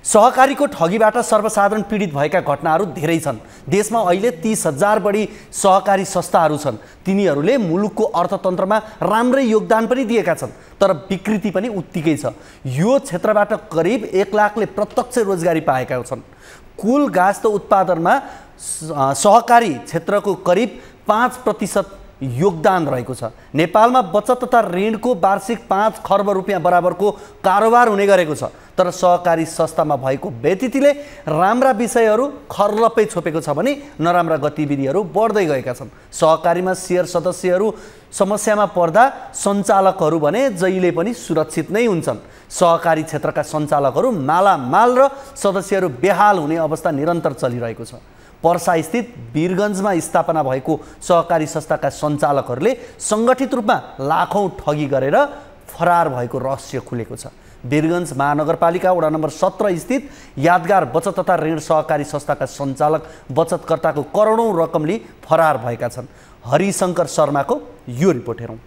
सहकारीको ठगीबाट सर्वसाधारण पीडित भएका घटनाहरू धेरै छन्। देशमा अहिले 30,000 बढी सहकारी संस्थाहरू छन्। तिनीहरूले मुलुकको अर्थतन्त्रमा राम्रै योगदान पनि दिएका छन्, तर विकृति पनि उत्तिकै छ। यो क्षेत्रबाट करिब 1 लाखले प्रत्यक्ष रोजगारी पाएका छन्। कुल गाँस उत्पादनमा सहकारी क्षेत्रको करिब 5% योगदान रहेको छ। नेपालमा बचत तथा ऋणको वार्षिक 5 खर्ब रुपियाँ बराबरको कारोबार हुने गरेको छ, तर सहकारी संस्थामा भएको व्यतिथिले राम्रा विषयहरू खर्लपै छोपेको छ भने नराम्रा गतिविधिहरू बढ्दै गएका छन्। सहकारीमा सेयर सदस्यहरू समस्यामा पर्दा सञ्चालकहरू भने जहिले पनि सुरक्षित नै हुन्छन्। सहकारी क्षेत्रका सञ्चालकहरू मालामाल र सदस्यहरू बेहाल हुने अवस्था निरन्तर चलिरहेको छ। पर्सा स्थित वीरगन्जमा स्थापना भएको सहकारी संस्थाका सञ्चालकहरूले सङ्गठित रूपमा लाखौँ ठगी गरेर फरार भएको रहस्य खुलेको छ। वीरगन्ज महानगरपालिका वडा नम्बर 17 स्थित यादगार बचत तथा ऋण सहकारी संस्थाका सञ्चालक बचतकर्ताको करोडौँ रकम लिई फरार भएका छन्। हरिशङ्कर शर्माको यो रिपोर्ट हेरौँ।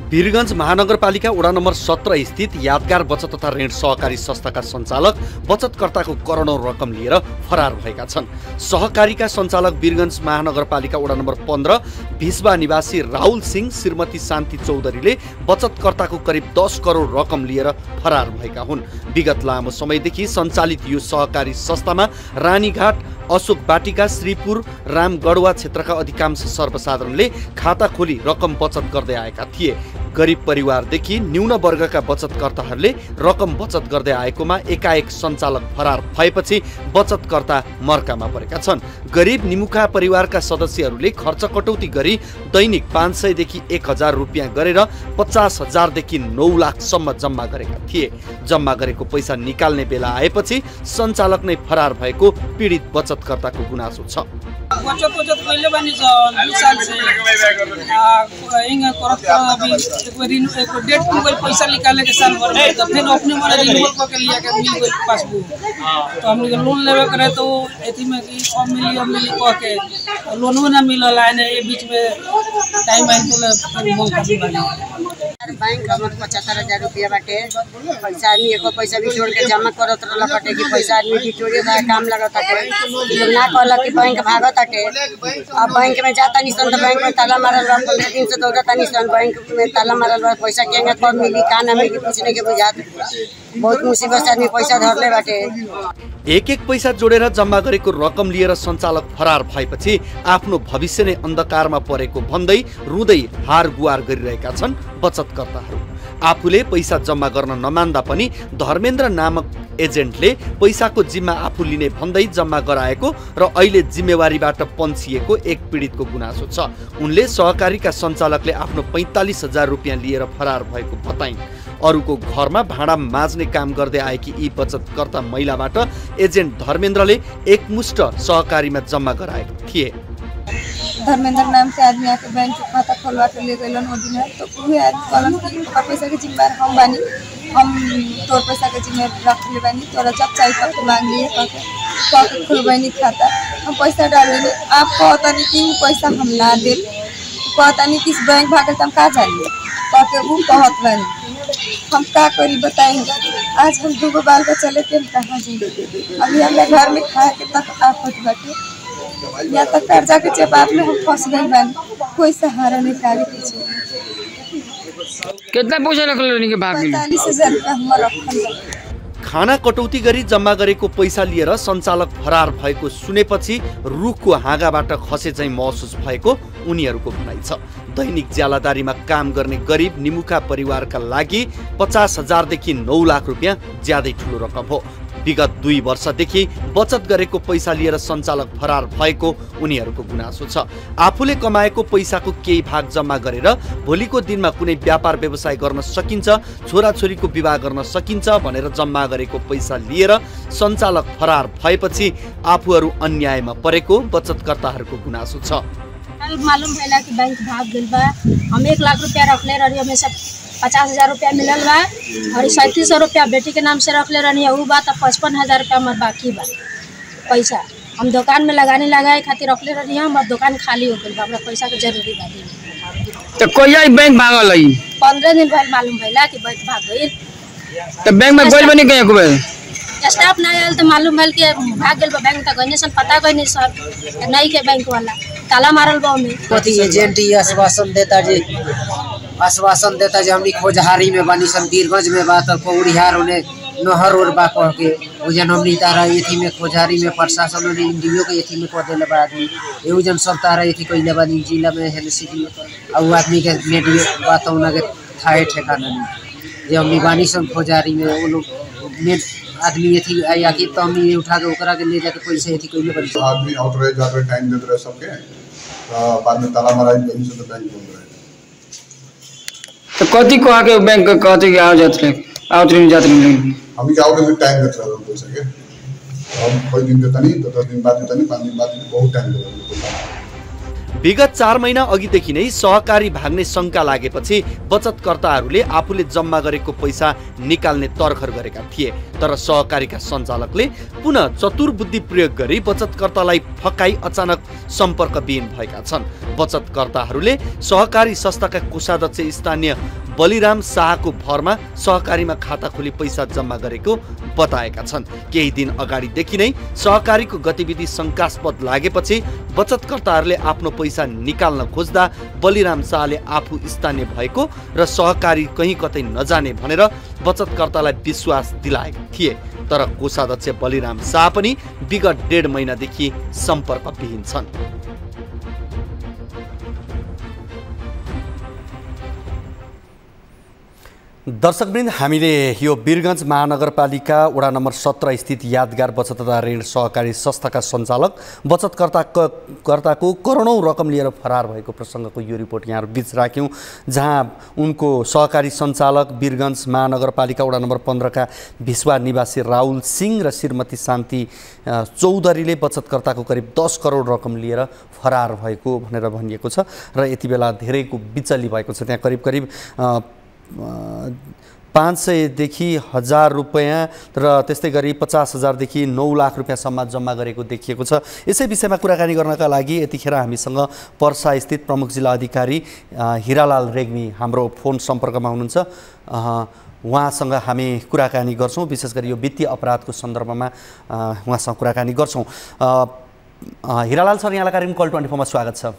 वीरगन्ज महानगरपालिका वडा नम्बर 17 स्थित यादगार बचत तथा ऋण सहकारी संस्थाका सञ्चालक बचतकर्ताको करोडौँ रकम लिएर फरार भएका छन्। सहकारीका सञ्चालक वीरगन्ज महानगरपालिका वडा नम्बर 15 भिस्बा निवासी राहुल सिंह श्रीमती शान्ति चौधरीले बचतकर्ताको करिब 10 करोड रकम लिएर फरार भएका हुन्। विगत लामो समयदेखि सञ्चालित यो सहकारी संस्थामा रानीघाट, अशोक बाटिका, श्रीपुर, रामगढवा क्षेत्रका अधिकांश सर्वसाधारणले खाता खोली रकम बचत गर्दै आएका थिए। गरिब परिवारदेखि न्यून वर्गका बचतकर्ताहरूले रकम बचत गर्दै आएकोमा एकाएक सञ्चालक फरार भएपछि बचतकर्ता मर्कामा परेका छन्। गरिब निमुखा परिवारका सदस्यहरूले खर्च कटौती गरी दैनिक 500 देखि 1000 रुपियाँ गरेर 50,000 देखि 9 लाखसम्म जम्मा गरेका थिए। जम्मा गरेको पैसा निकाल्ने बेला आएपछि सञ्चालक नै फरार भएको पीडित बचतकर्ताको गुनासो छ। बचत पहले बनी 2 साल से डेट गई पैसा निकालने के साल भर में, तो फिर अपने मन रिन्यूअल करके लिया के मिल गई पासबुक। तो हमने के लोन लेवे करे तो एथी में कि सब मिली कह के लोनो ना मिलल है। ये बीच में टाइम आई तो मोल खाती बानी बैंक हमर 75,000 रुपया बाटे। पैसा आदमी एको पैसा भी जोड़ के जमा करत रहला बाटे कि पैसा आदमी बिटोरे दा काम लगत बाटे। लोग ना कहला कि बैंक भागत बाटे। अब बैंक में जाता नहीं सन तो बैंक में ताला मारल बा। 15 दिन से दौड़ता नहीं सन, बैंक में ताला मारल बा। पैसा केंगे कब मिली का ना मिली कुछ नहीं के बुझात। बहुत मुसीबत से आदमी पैसा धरले बाटे। एक पैसा जोडेर जम्मा गरेको रकम लिएर सञ्चालक फरार भएपछि आफ्नो भविष्य नै अन्धकारमा परेको भन्दै रुँदै हार गुहार गरिरहेका छन् बचतकर्ताहरू। आफूले पैसा जम्मा गर्न नमान्दा पनि धर्मेन्द्र नामक एजेन्टले पैसाको जिम्मा आफू लिने भन्दै जम्मा गराएको र अहिले जिम्मेवारीबाट पन्छिएको एक पीडितको गुनासो छ। उनले सहकारीका सञ्चालकले आफ्नो 45,000 रुपियाँ लिएर फरार भएको बताइन्। अरूको घरमा भाँडा माझ्ने काम गर्दै आएकी यी बचतकर्ता महिलाबाट एजेन्ट धर्मेन्द्रले एकमुष्ट सहकारीमा जम्मा गराएका थिए। धर्मेन्द्र नाम के आदमी आके बैंक के खाता खोलवा के ले गए दिन, तो उहे आदमी कहलन कि पैसा के जिम्मेदार हम बानी, हम तोर पैसा के जिम्मेदार रख ले बानी, तोरा जब चाहिए तब मांग लिए कहके खुलवानी खाता। हम पैसा डालेंगे, आप कहता नहीं कि पैसा हम ना दे, कहता नहीं किस बैंक भागल तो हम का जानिए कहके वो कहत बानी। हम का करी बताएंगे। आज हम 2 बाल बच्चा लेके हम कहाँ जाएंगे। अभी हमें घर में खाए के तक आफत बाटे, या तक कर्जा के जवाब में हम फंस गए बानी। कोई सहारा नहीं था पीछे। कितना पैसा रखल के भाग 45,000 रुपया हम रखल। खाना कटौती गरी जम्मा गरेको पैसा लिएर सञ्चालक फरार भएको सुनेपछि रुखको हाँगाबाट खसे चाहिँ महसुस भएको उनीहरूको भनाइ छ। दैनिक ज्यालादारीमा काम गर्ने गरिब निमुखा परिवारका लागि 50,000 देखि 9 लाख रुपियाँ ज्यादै ठुलो रकम हो। विगत 2 वर्षदेखि बचत गरेको पैसा लिएर सञ्चालक फरार भएको उनीहरूको गुनासो छ। आफूले कमाएको पैसाको केही भाग जम्मा गरेर भोलिको दिनमा कुनै व्यापार व्यवसाय गर्न सकिन्छ, छोराछोरीको विवाह गर्न सकिन्छ भनेर जम्मा गरेको पैसा लिएर सञ्चालक फरार भएपछि आफूहरू अन्यायमा परेको बचतकर्ताहरूको गुनासो छ। मालूम भैला कि बैंक भाग गइल बा, हम 1 लाख रुपया रखले रही, हमें सब 50,000 रुपया मिलल बा और 3700 रुपया बेटी के नाम से रखले रही, उ बा तो 55,000 रुपया हमार बाकी बा पैसा। हम दुकान में लगाए खातिर रखले रही, हमार दुकान खाली हो गइल बा, हमरा पैसा के जरूरी बा। तो कहिया बैंक भागल है? 15 दिन भइल मालूम भइला कि बैंक भाग गइल। तो बैंक में गइल बनी कहीं को स्टाफ ना आयल तो मालूम भइल कि भाग गइल बा। बैंक त गइने सन, पता गइने सर नहीं के बैंक वाला ताला मारल बा में। कथी एजेंट ये आश्वासन देता जी हमनी खोजहारी में बनी सन, वीरगंज में बात पौड़िहार होने नहर और बा कह के उजन हमनी तारा एथी में खोजहारी में प्रशासन ने इंडियो के एथी में कह देले बा आदमी एउजन सब तारा एथी कइले बा जिला में हेल सिटी में आ आदमी के मीडिया बात उना के थाए ठेकाना नहीं जे हमनी बानी सन खोजहारी में वो लोग आदमी एथी आया कि तो हमनी उठा के ओकरा के ले जाके पैसे एथी कइले बनी आदमी ऑथराइज जाकर टाइम देते रहे सबके बाद में ताला मारा बैंक से तो बैंक बंद रहे। तो कथी कह के बैंक कथी के आवत रहे हम क्या में टाइम देते रहे पैसा के हम कोई दिन देता नहीं तो 10 दिन बाद देता नहीं 5 दिन बाद बहुत टाइम देता। विगत 4 महिना अघिदेखि नै सहकारी भाग्ने शंका लागेपछि बचतकर्ताहरूले आफूले जम्मा गरेको पैसा निकाल्ने तर्खर गरेका थिए, तर सहकारीका सञ्चालकले पुनः चतुर बुद्धि प्रयोग गरी बचतकर्तालाई फकाई अचानक सम्पर्कविहीन भएका छन्। बचतकर्ताहरूले सहकारी संस्थाका कोषाध्यक्ष स्थानीय बलिराम शाहको भरमा सहकारीमा खाता खोली पैसा जम्मा गरेको बताएका छन्। केही दिन अगाडिदेखि नै सहकारीको गतिविधि शंकास्पद लागेपछि बचतकर्ताहरूले आफ्नो पैसा निकाल्न खोज्दा बलिराम शाहले आफू स्थानीय भएको र सहकारी कहीँ कतै नजाने भनेर बचतकर्तालाई विश्वास दिलाएका थिए, तर कोषाध्यक्ष बलिराम शाह पनि विगत 1.5 महिनादेखि सम्पर्कविहीन छन्। दर्शकवृन्द, हामीले यो वीरगञ्ज महानगरपालिका वडा नम्बर 17 स्थित यादगार बचत तथा ऋण सहकारी संस्थाका सञ्चालक बचतकर्ताको करोडौं रकम लिएर फरार भएको प्रसङ्गको यो रिपोर्ट यहाँ बीच राख्यौँ, जहाँ उनको सहकारी सञ्चालक वीरगञ्ज महानगरपालिका वडा नम्बर 15 का भिस्वा निवासी राहुल सिंह र श्रीमती शान्ति चौधरीले बचतकर्ताको करिब 10 करोड रकम लिएर फरार भएको भनेर भनिएको छ र यति बेला धेरैको बिचली भएको छ। त्यहाँ करिब करिब 500 देखि 1000 रुपैयाँ र त्यस्तै गरी 50,000 देखि 9 लाख रुपैयाँसम्म जम्मा गरेको देखिएको छ। यसै विषयमा कुराकानी गर्नका लागि यतिखेर हामीसँग पर्सा स्थित प्रमुख जिल्ला अधिकारी हिरालाल रेग्मी हाम्रो फोन सम्पर्कमा हुनुहुन्छ। उहाँसँग हामी कुराकानी गर्छौँ, विशेष गरी यो वित्तीय अपराधको सन्दर्भमा उहाँसँग कुराकानी गर्छौँ। हिरालाल सर, यहाँलाई कार्यक्रम कल 24 मा स्वागत छ।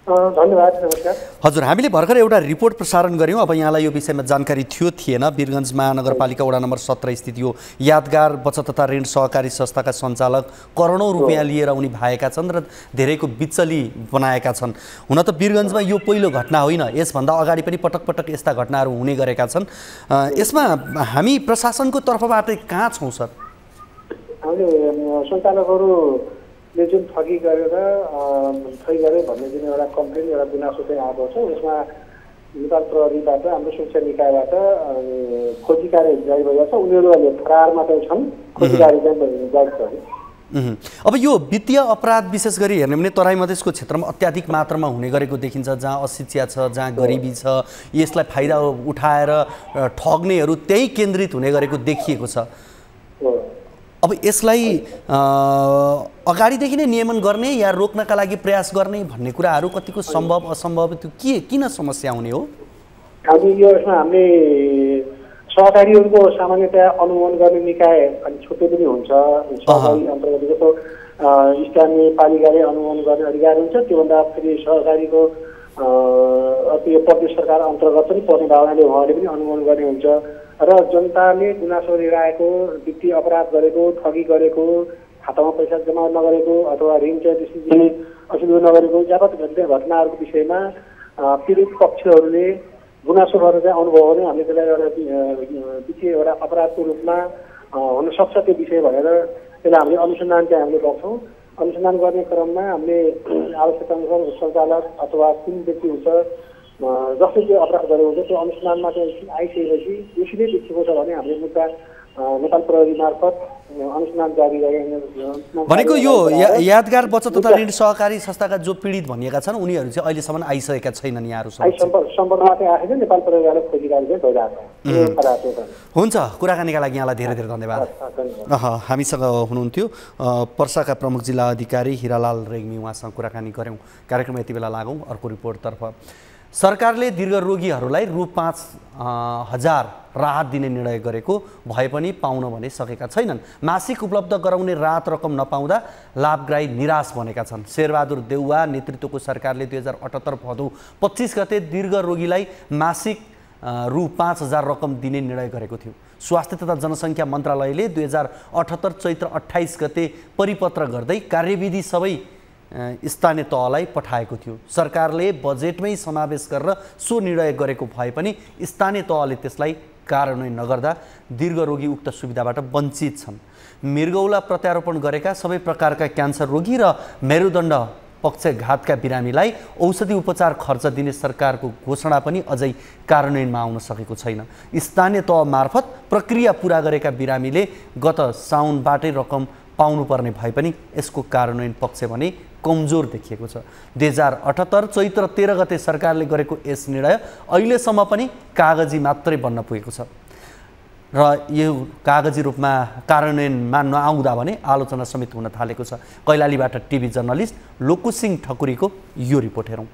धन्यवाद। नमस्कार हजुर, हामीले भर्खर एउटा रिपोर्ट प्रसारण गऱ्यौँ। अब यहाँलाई यो विषयमा जानकारी थियो थिएन। वीरगञ्ज महानगरपालिका वडा नम्बर 17 स्थित यो यादगार बचत तथा ऋण सहकारी संस्थाका सञ्चालक करोडौं रुपियाँ लिएर उनी भागेका छन् र धेरैको बिचली बनाएका छन्। हुन त वीरगञ्जमा यो पहिलो घटना होइन, यसभन्दा अगाडि पनि पटक पटक यस्ता घटनाहरू हुने गरेका छन्। यसमा हामी प्रशासनको तर्फबाट कहाँ छौँ सर? हामीले सञ्चालकहरू जुन ठगी गरे भन्ने जुन एउटा कम्प्लेन एउटा गुनासो चाहिँ आएको छ, यसमा नेपाल प्रहरीबाट हाम्रो सुरक्षा निकायबाट खोजी कार्य जारी भएको छ। उनीहरू अहिले फरारमा चाहिँ छन्, खोजी कार्य चाहिँ जारी छ। अब यो वित्तीय अपराध विशेष गरी हेर्ने भने तराई मधेसको क्षेत्रमा अत्याधिक मात्रामा हुने गरेको देखिन्छ, जहाँ अशिक्षा छ, जहाँ गरिबी छ, यसलाई फाइदा उठाएर ठग्नेहरू त्यही केन्द्रित हुने गरेको देखिएको छ। अब यसलाई अगाडिदेखि नै नियमन गर्ने या रोक्नका लागि प्रयास गर्ने भन्ने कुराहरू कतिको सम्भव असम्भव, त्यो किन समस्या हुने हो? हामी यो यसमा हामीले सहकारीहरूको सामान्यतया अनुमोदन गर्ने निकाय अलि छुट्टै पनि हुन्छ। सहकारी अन्तर्गत जस्तो स्थानीय पालिकाले अनुमोदन गर्ने अधिकार हुन्छ, त्योभन्दा फेरि सहकारीको प्रदेश सरकार अन्तर्गत पनि पर्ने भावनाले उहाँले पनि अनुमोदन गर्ने हुन्छ। र जनताले गुनासो लिएर आएको, वित्तीय अपराध गरेको, ठगी गरेको, खातामा पैसा जम्मा नगरेको अथवा ऋण चाहिँ त्यसरी दिने असुविधा नगरेको यावत घटनाहरूको विषयमा पीडित पक्षहरूले गुनासो गरेर चाहिँ अनुभव भने हामीले त्यसलाई एउटा वित्तीय एउटा अपराधको रूपमा हुनसक्छ त्यो विषय भएर त्यसलाई हामीले अनुसन्धान चाहिँ हामीले गर्छौँ। अनुसन्धान गर्ने क्रममा हामीले आवश्यकता अनुसार सञ्चालक अथवा कुन व्यक्ति हुन्छ जसले त्यो अपराध गरेको हुन्छ त्यो अनुसन्धानमा चाहिँ आइसकेपछि दोषीले देखिएको छ भने हामीले मुद्दा नेपाल प्रहरी मार्फत अनुसन्धान जारी गरेको भनेको यो यादगार बचत तथा ऋण सहकारी संस्थाका जो पीडित भनिएका छन् उनीहरू चाहिँ अहिलेसम्म आइसकेका छैनन् यहाँहरूसम्म सम्पर्कमा चाहिँ आएको छ। नेपाल प्रहरीले खोजिरहेको भइरहेको छ। हुन्छ, कुराकानीका लागि यहाँलाई धेरै धेरै धन्यवाद। हामीसँग हुनुहुन्थ्यो पर्साका प्रमुख जिल्ला अधिकारी हिरालाल रेग्मी, उहाँसँग कुराकानी गऱ्यौँ। कार्यक्रम यति बेला लागौँ अर्को रिपोर्टतर्फ। सरकारले दीर्घ रोगीहरूलाई रु 5,000 राहत दिने निर्णय गरेको भए पनि पाउन भने सकेका छैनन्। मासिक उपलब्ध गराउने राहत रकम नपाउँदा लाभग्राही निराश बनेका छन्। शेरबहादुर देउवा नेतृत्वको सरकारले 2078 भदौ 25 गते दीर्घ रोगीलाई मासिक रु 5,000 रकम दिने निर्णय गरेको थियो। स्वास्थ्य तथा जनसङ्ख्या मन्त्रालयले 2078 चैत्र 28 गते परिपत्र गर्दै कार्यविधि सबै स्थानीय तहलाई पठाएको थियो। सरकारले बजेटमै समावेश गरेर सो निर्णय गरेको भए पनि स्थानीय तहले त्यसलाई कार्यान्वयन नगर्दा दीर्घ रोगी उक्त सुविधाबाट वञ्चित छन्। मृगौला प्रत्यारोपण गरेका सबै प्रकारका क्यान्सर रोगी र मेरुदण्ड पक्षघातका बिरामीलाई औषधि उपचार खर्च दिने सरकारको घोषणा पनि अझै कार्यान्वयनमा आउन सकेको छैन। स्थानीय तह मार्फत प्रक्रिया पूरा गरेका बिरामीले गत साउनबाटै रकम पाउनुपर्ने भए पनि यसको कार्यान्वयन पक्ष भने कमजोर देखिएको छ। 2078 चैत्र 13 गते सरकारले गरेको यस निर्णय अहिलेसम्म पनि कागजी मात्रै बन्न पुगेको छ र यो कागजी रूपमा कार्यान्वयनमा नआउँदा भने आलोचना समेत हुन थालेको छ। कैलालीबाट टिभी जर्नलिस्ट लोकुसिंह ठकुरीको यो रिपोर्ट हेरौँ।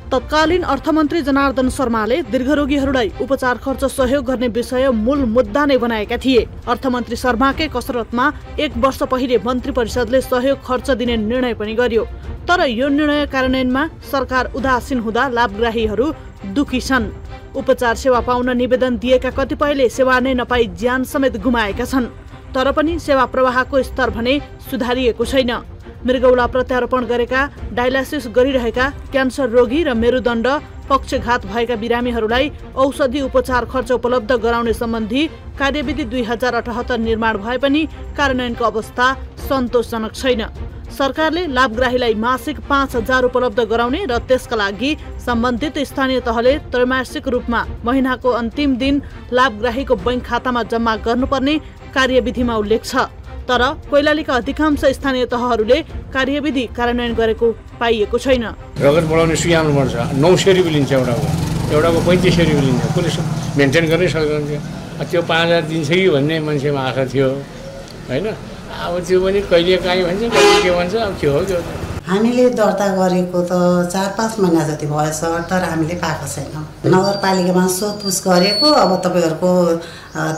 तत्कालीन अर्थमन्त्री जनार्दन शर्माले दीर्घरोगीहरूलाई उपचार खर्च सहयोग गर्ने विषय मूल मुद्दा नै बनाएका थिए। अर्थमन्त्री शर्माकै कसरतमा 1 वर्ष पहिले मन्त्री परिषदले सहयोग खर्च दिने निर्णय पनि गर्यो। तर यो निर्णय कार्यान्वयनमा सरकार उदासीन हुँदा लाभग्राहीहरू दुखी छन्। उपचार सेवा पाउन निवेदन दिएका कतिपयले सेवा नै नपाई ज्यान समेत गुमाएका छन्। तर पनि सेवा प्रवाहको स्तर भने सुधारिएको छैन। मृगौला प्रत्यारोपण गरेका, डायलासिस गरिरहेका क्यान्सर रोगी र मेरुदण्ड पक्षघात भएका बिरामीहरूलाई औषधि उपचार खर्च उपलब्ध गराउने सम्बन्धी कार्यविधि 2078 निर्माण भए पनि कार्यान्वयनको अवस्था सन्तोषजनक छैन। सरकारले लाभग्राहीलाई मासिक 5,000 उपलब्ध गराउने र त्यसका लागि सम्बन्धित स्थानीय तहले त्रैमासिक रूपमा महिनाको अन्तिम दिन लाभग्राहीको बैंक खातामा जम्मा गर्नुपर्ने कार्यविधिमा उल्लेख छ। तर कैलालीका अधिकांश स्थानीय तहहरूले कार्यविधि कार्यान्वयन गरेको पाइएको छैन। रगत बढाउने सुई आउनुपर्छ, 9 सेरी लिन्छ एउटाको 35 सेरी लिन्छ। कसले मेन्टेन गर्नै सक्दैन थियो। त्यो 5,000 दिन्छ कि भन्ने मान्छेमा आशा थियो होइन। अब त्यो पनि कहिले काहीँ भन्छ कहिले के भन्छ, अब के हो के हो। हामीले दर्ता गरेको त 4-5 महिना जति भएछ, तर हामीले पाएको छैन। नगरपालिकामा सोधपुछ गरेको, अब तपाईँहरूको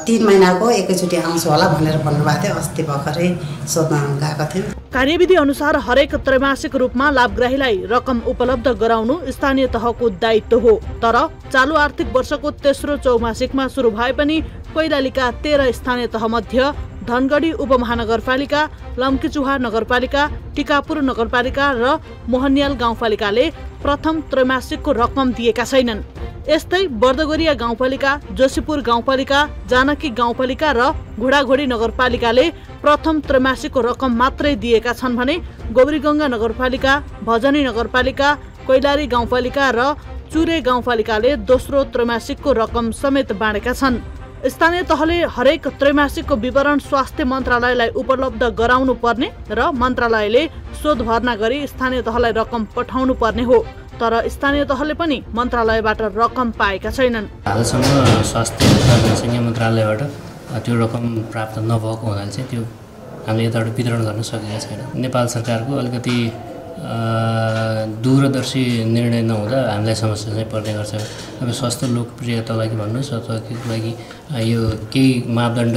3 महिनाको एकैचोटि आउँछ होला भनेर भन्नुभएको थियो। अस्ति भर्खरै सोध्न गएको थियो। कार्यविधि अनुसार हरेक त्रैमासिक रूपमा लाभग्राहीलाई रकम उपलब्ध गराउनु स्थानीय तहको दायित्व हो। तर चालु आर्थिक वर्षको तेस्रो चौमासिकमा सुरु भए पनि कैलालीका 13 स्थानीय तह मध्ये धनगढी उपमहानगरपालिका, लम्कीचुहा नगरपालिका, टिकापुर नगरपालिका र मोहनियाल गाउँपालिकाले प्रथम त्रैमासिकको रकम दिएका छैनन्। यस्तै बर्दगोरिया गाउँपालिका, जोशीपुर गाउँपालिका, जानकी गाउँपालिका र घोडाघोडी नगरपालिकाले प्रथम त्रैमासिकको रकम मात्रै दिएका छन् भने गोबरीगङ्गा नगरपालिका, भजनी नगरपालिका, कैलाली गाउँपालिका र चुरे गाउँपालिकाले दोस्रो त्रैमासिकको रकम समेत बाँडेका छन्। स्थानीय तहले हरेक त्रैमासिकको विवरण स्वास्थ्य मन्त्रालयलाई उपलब्ध गराउनु पर्ने र मन्त्रालयले शोध भर्ना गरी स्थानीय तहलाई रकम पठाउनु पर्ने हो। तर स्थानीय तहले पनि मन्त्रालयबाट रकम पाएका छैनन्। हालसम्म स्वास्थ्य तथा जनसङ्ख्या मन्त्रालयबाट त्यो रकम प्राप्त नभएको हुनाले चाहिँ त्यो हामीले यताबाट वितरण गर्न सकेका छैनौँ। नेपाल सरकारको अलिकति दूरदर्शी निर्णय नहुँदा हामीलाई समस्या चाहिँ पर्ने गर्छ। अब स्वास्थ्य लोकप्रियताको लागि भन्नुहोस् अथवा त्यसको लागि यो केही मापदण्ड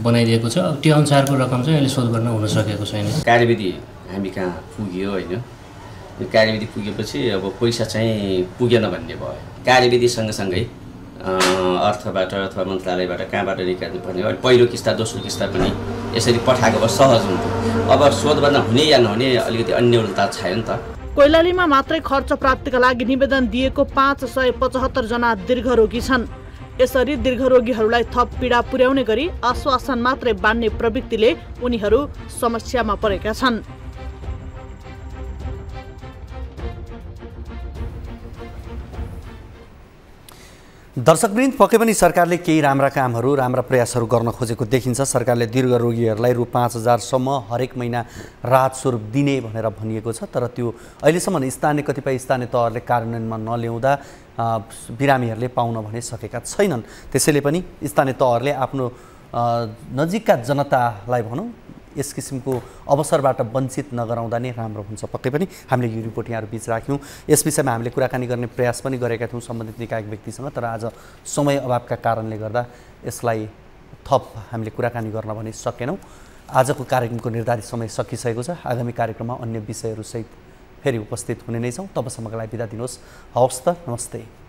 बनाइदिएको छ, अब त्यो अनुसारको रकम चाहिँ अहिले शोध गर्न हुन सकेको छैन। कार्यविधि हामी कहाँ पुग्यो होइन, यो कार्यविधि पुगेपछि अब पैसा चाहिँ पुगेन भन्ने भयो। कार्यविधि सँगसँगै अर्थबाट अथवा मन्त्रालयबाट कहाँबाट निकाल्नु पर्ने अहिले पहिलो किस्ता दोस्रो किस्ता पनि यसरी पठाएको भए सहज हुन्थ्यो। अब शोधभन्दा हुने या नहुने अलिकति अन्यलता छ नि त। कैलालीमा मात्रै खर्च प्राप्तिका लागि निवेदन दिएको 575 जना दीर्घरोगी छन्। यसरी दीर्घरोगीहरूलाई थप पीडा पुर्याउने गरी आश्वासन मात्रै बान्ने प्रवृत्तिले उनीहरू समस्यामा परेका छन्। दर्शकवृन्द, पक्कै पनि सरकारले केही राम्रा कामहरू राम्रा प्रयासहरू गर्न खोजेको देखिन्छ। सरकारले दीर्घ रोगीहरूलाई रु 5000 सम्म हरेक महिना राहत स्वरूप दिने भनेर भनिएको छ, तर त्यो अहिलेसम्म कतिपय स्थानीय तहहरूले कार्यान्वयनमा नल्याउँदा बिरामीहरूले पाउन भने सकेका छैनन्। त्यसैले पनि स्थानीय तहहरूले आफ्नो नजिकका जनतालाई भनौँ यस किसिमको अवसरबाट वञ्चित नगराउँदा नै राम्रो हुन्छ। पक्कै पनि हामीले यो रिपोर्ट यहाँहरू बीच राख्यौँ। यस विषयमा हामीले कुराकानी गर्ने प्रयास पनि गरेका थियौँ सम्बन्धित निकायका व्यक्तिसँग, तर आज समय अभावका कारणले गर्दा यसलाई थप हामीले कुराकानी गर्न भने सकेनौँ। आजको कार्यक्रमको निर्धारित समय सकिसकेको छ। आगामी कार्यक्रममा अन्य विषयहरूसहित फेरि उपस्थित हुने नै छौँ। तबसम्मको लागि बिदा दिनुहोस्। हवस् त, नमस्ते।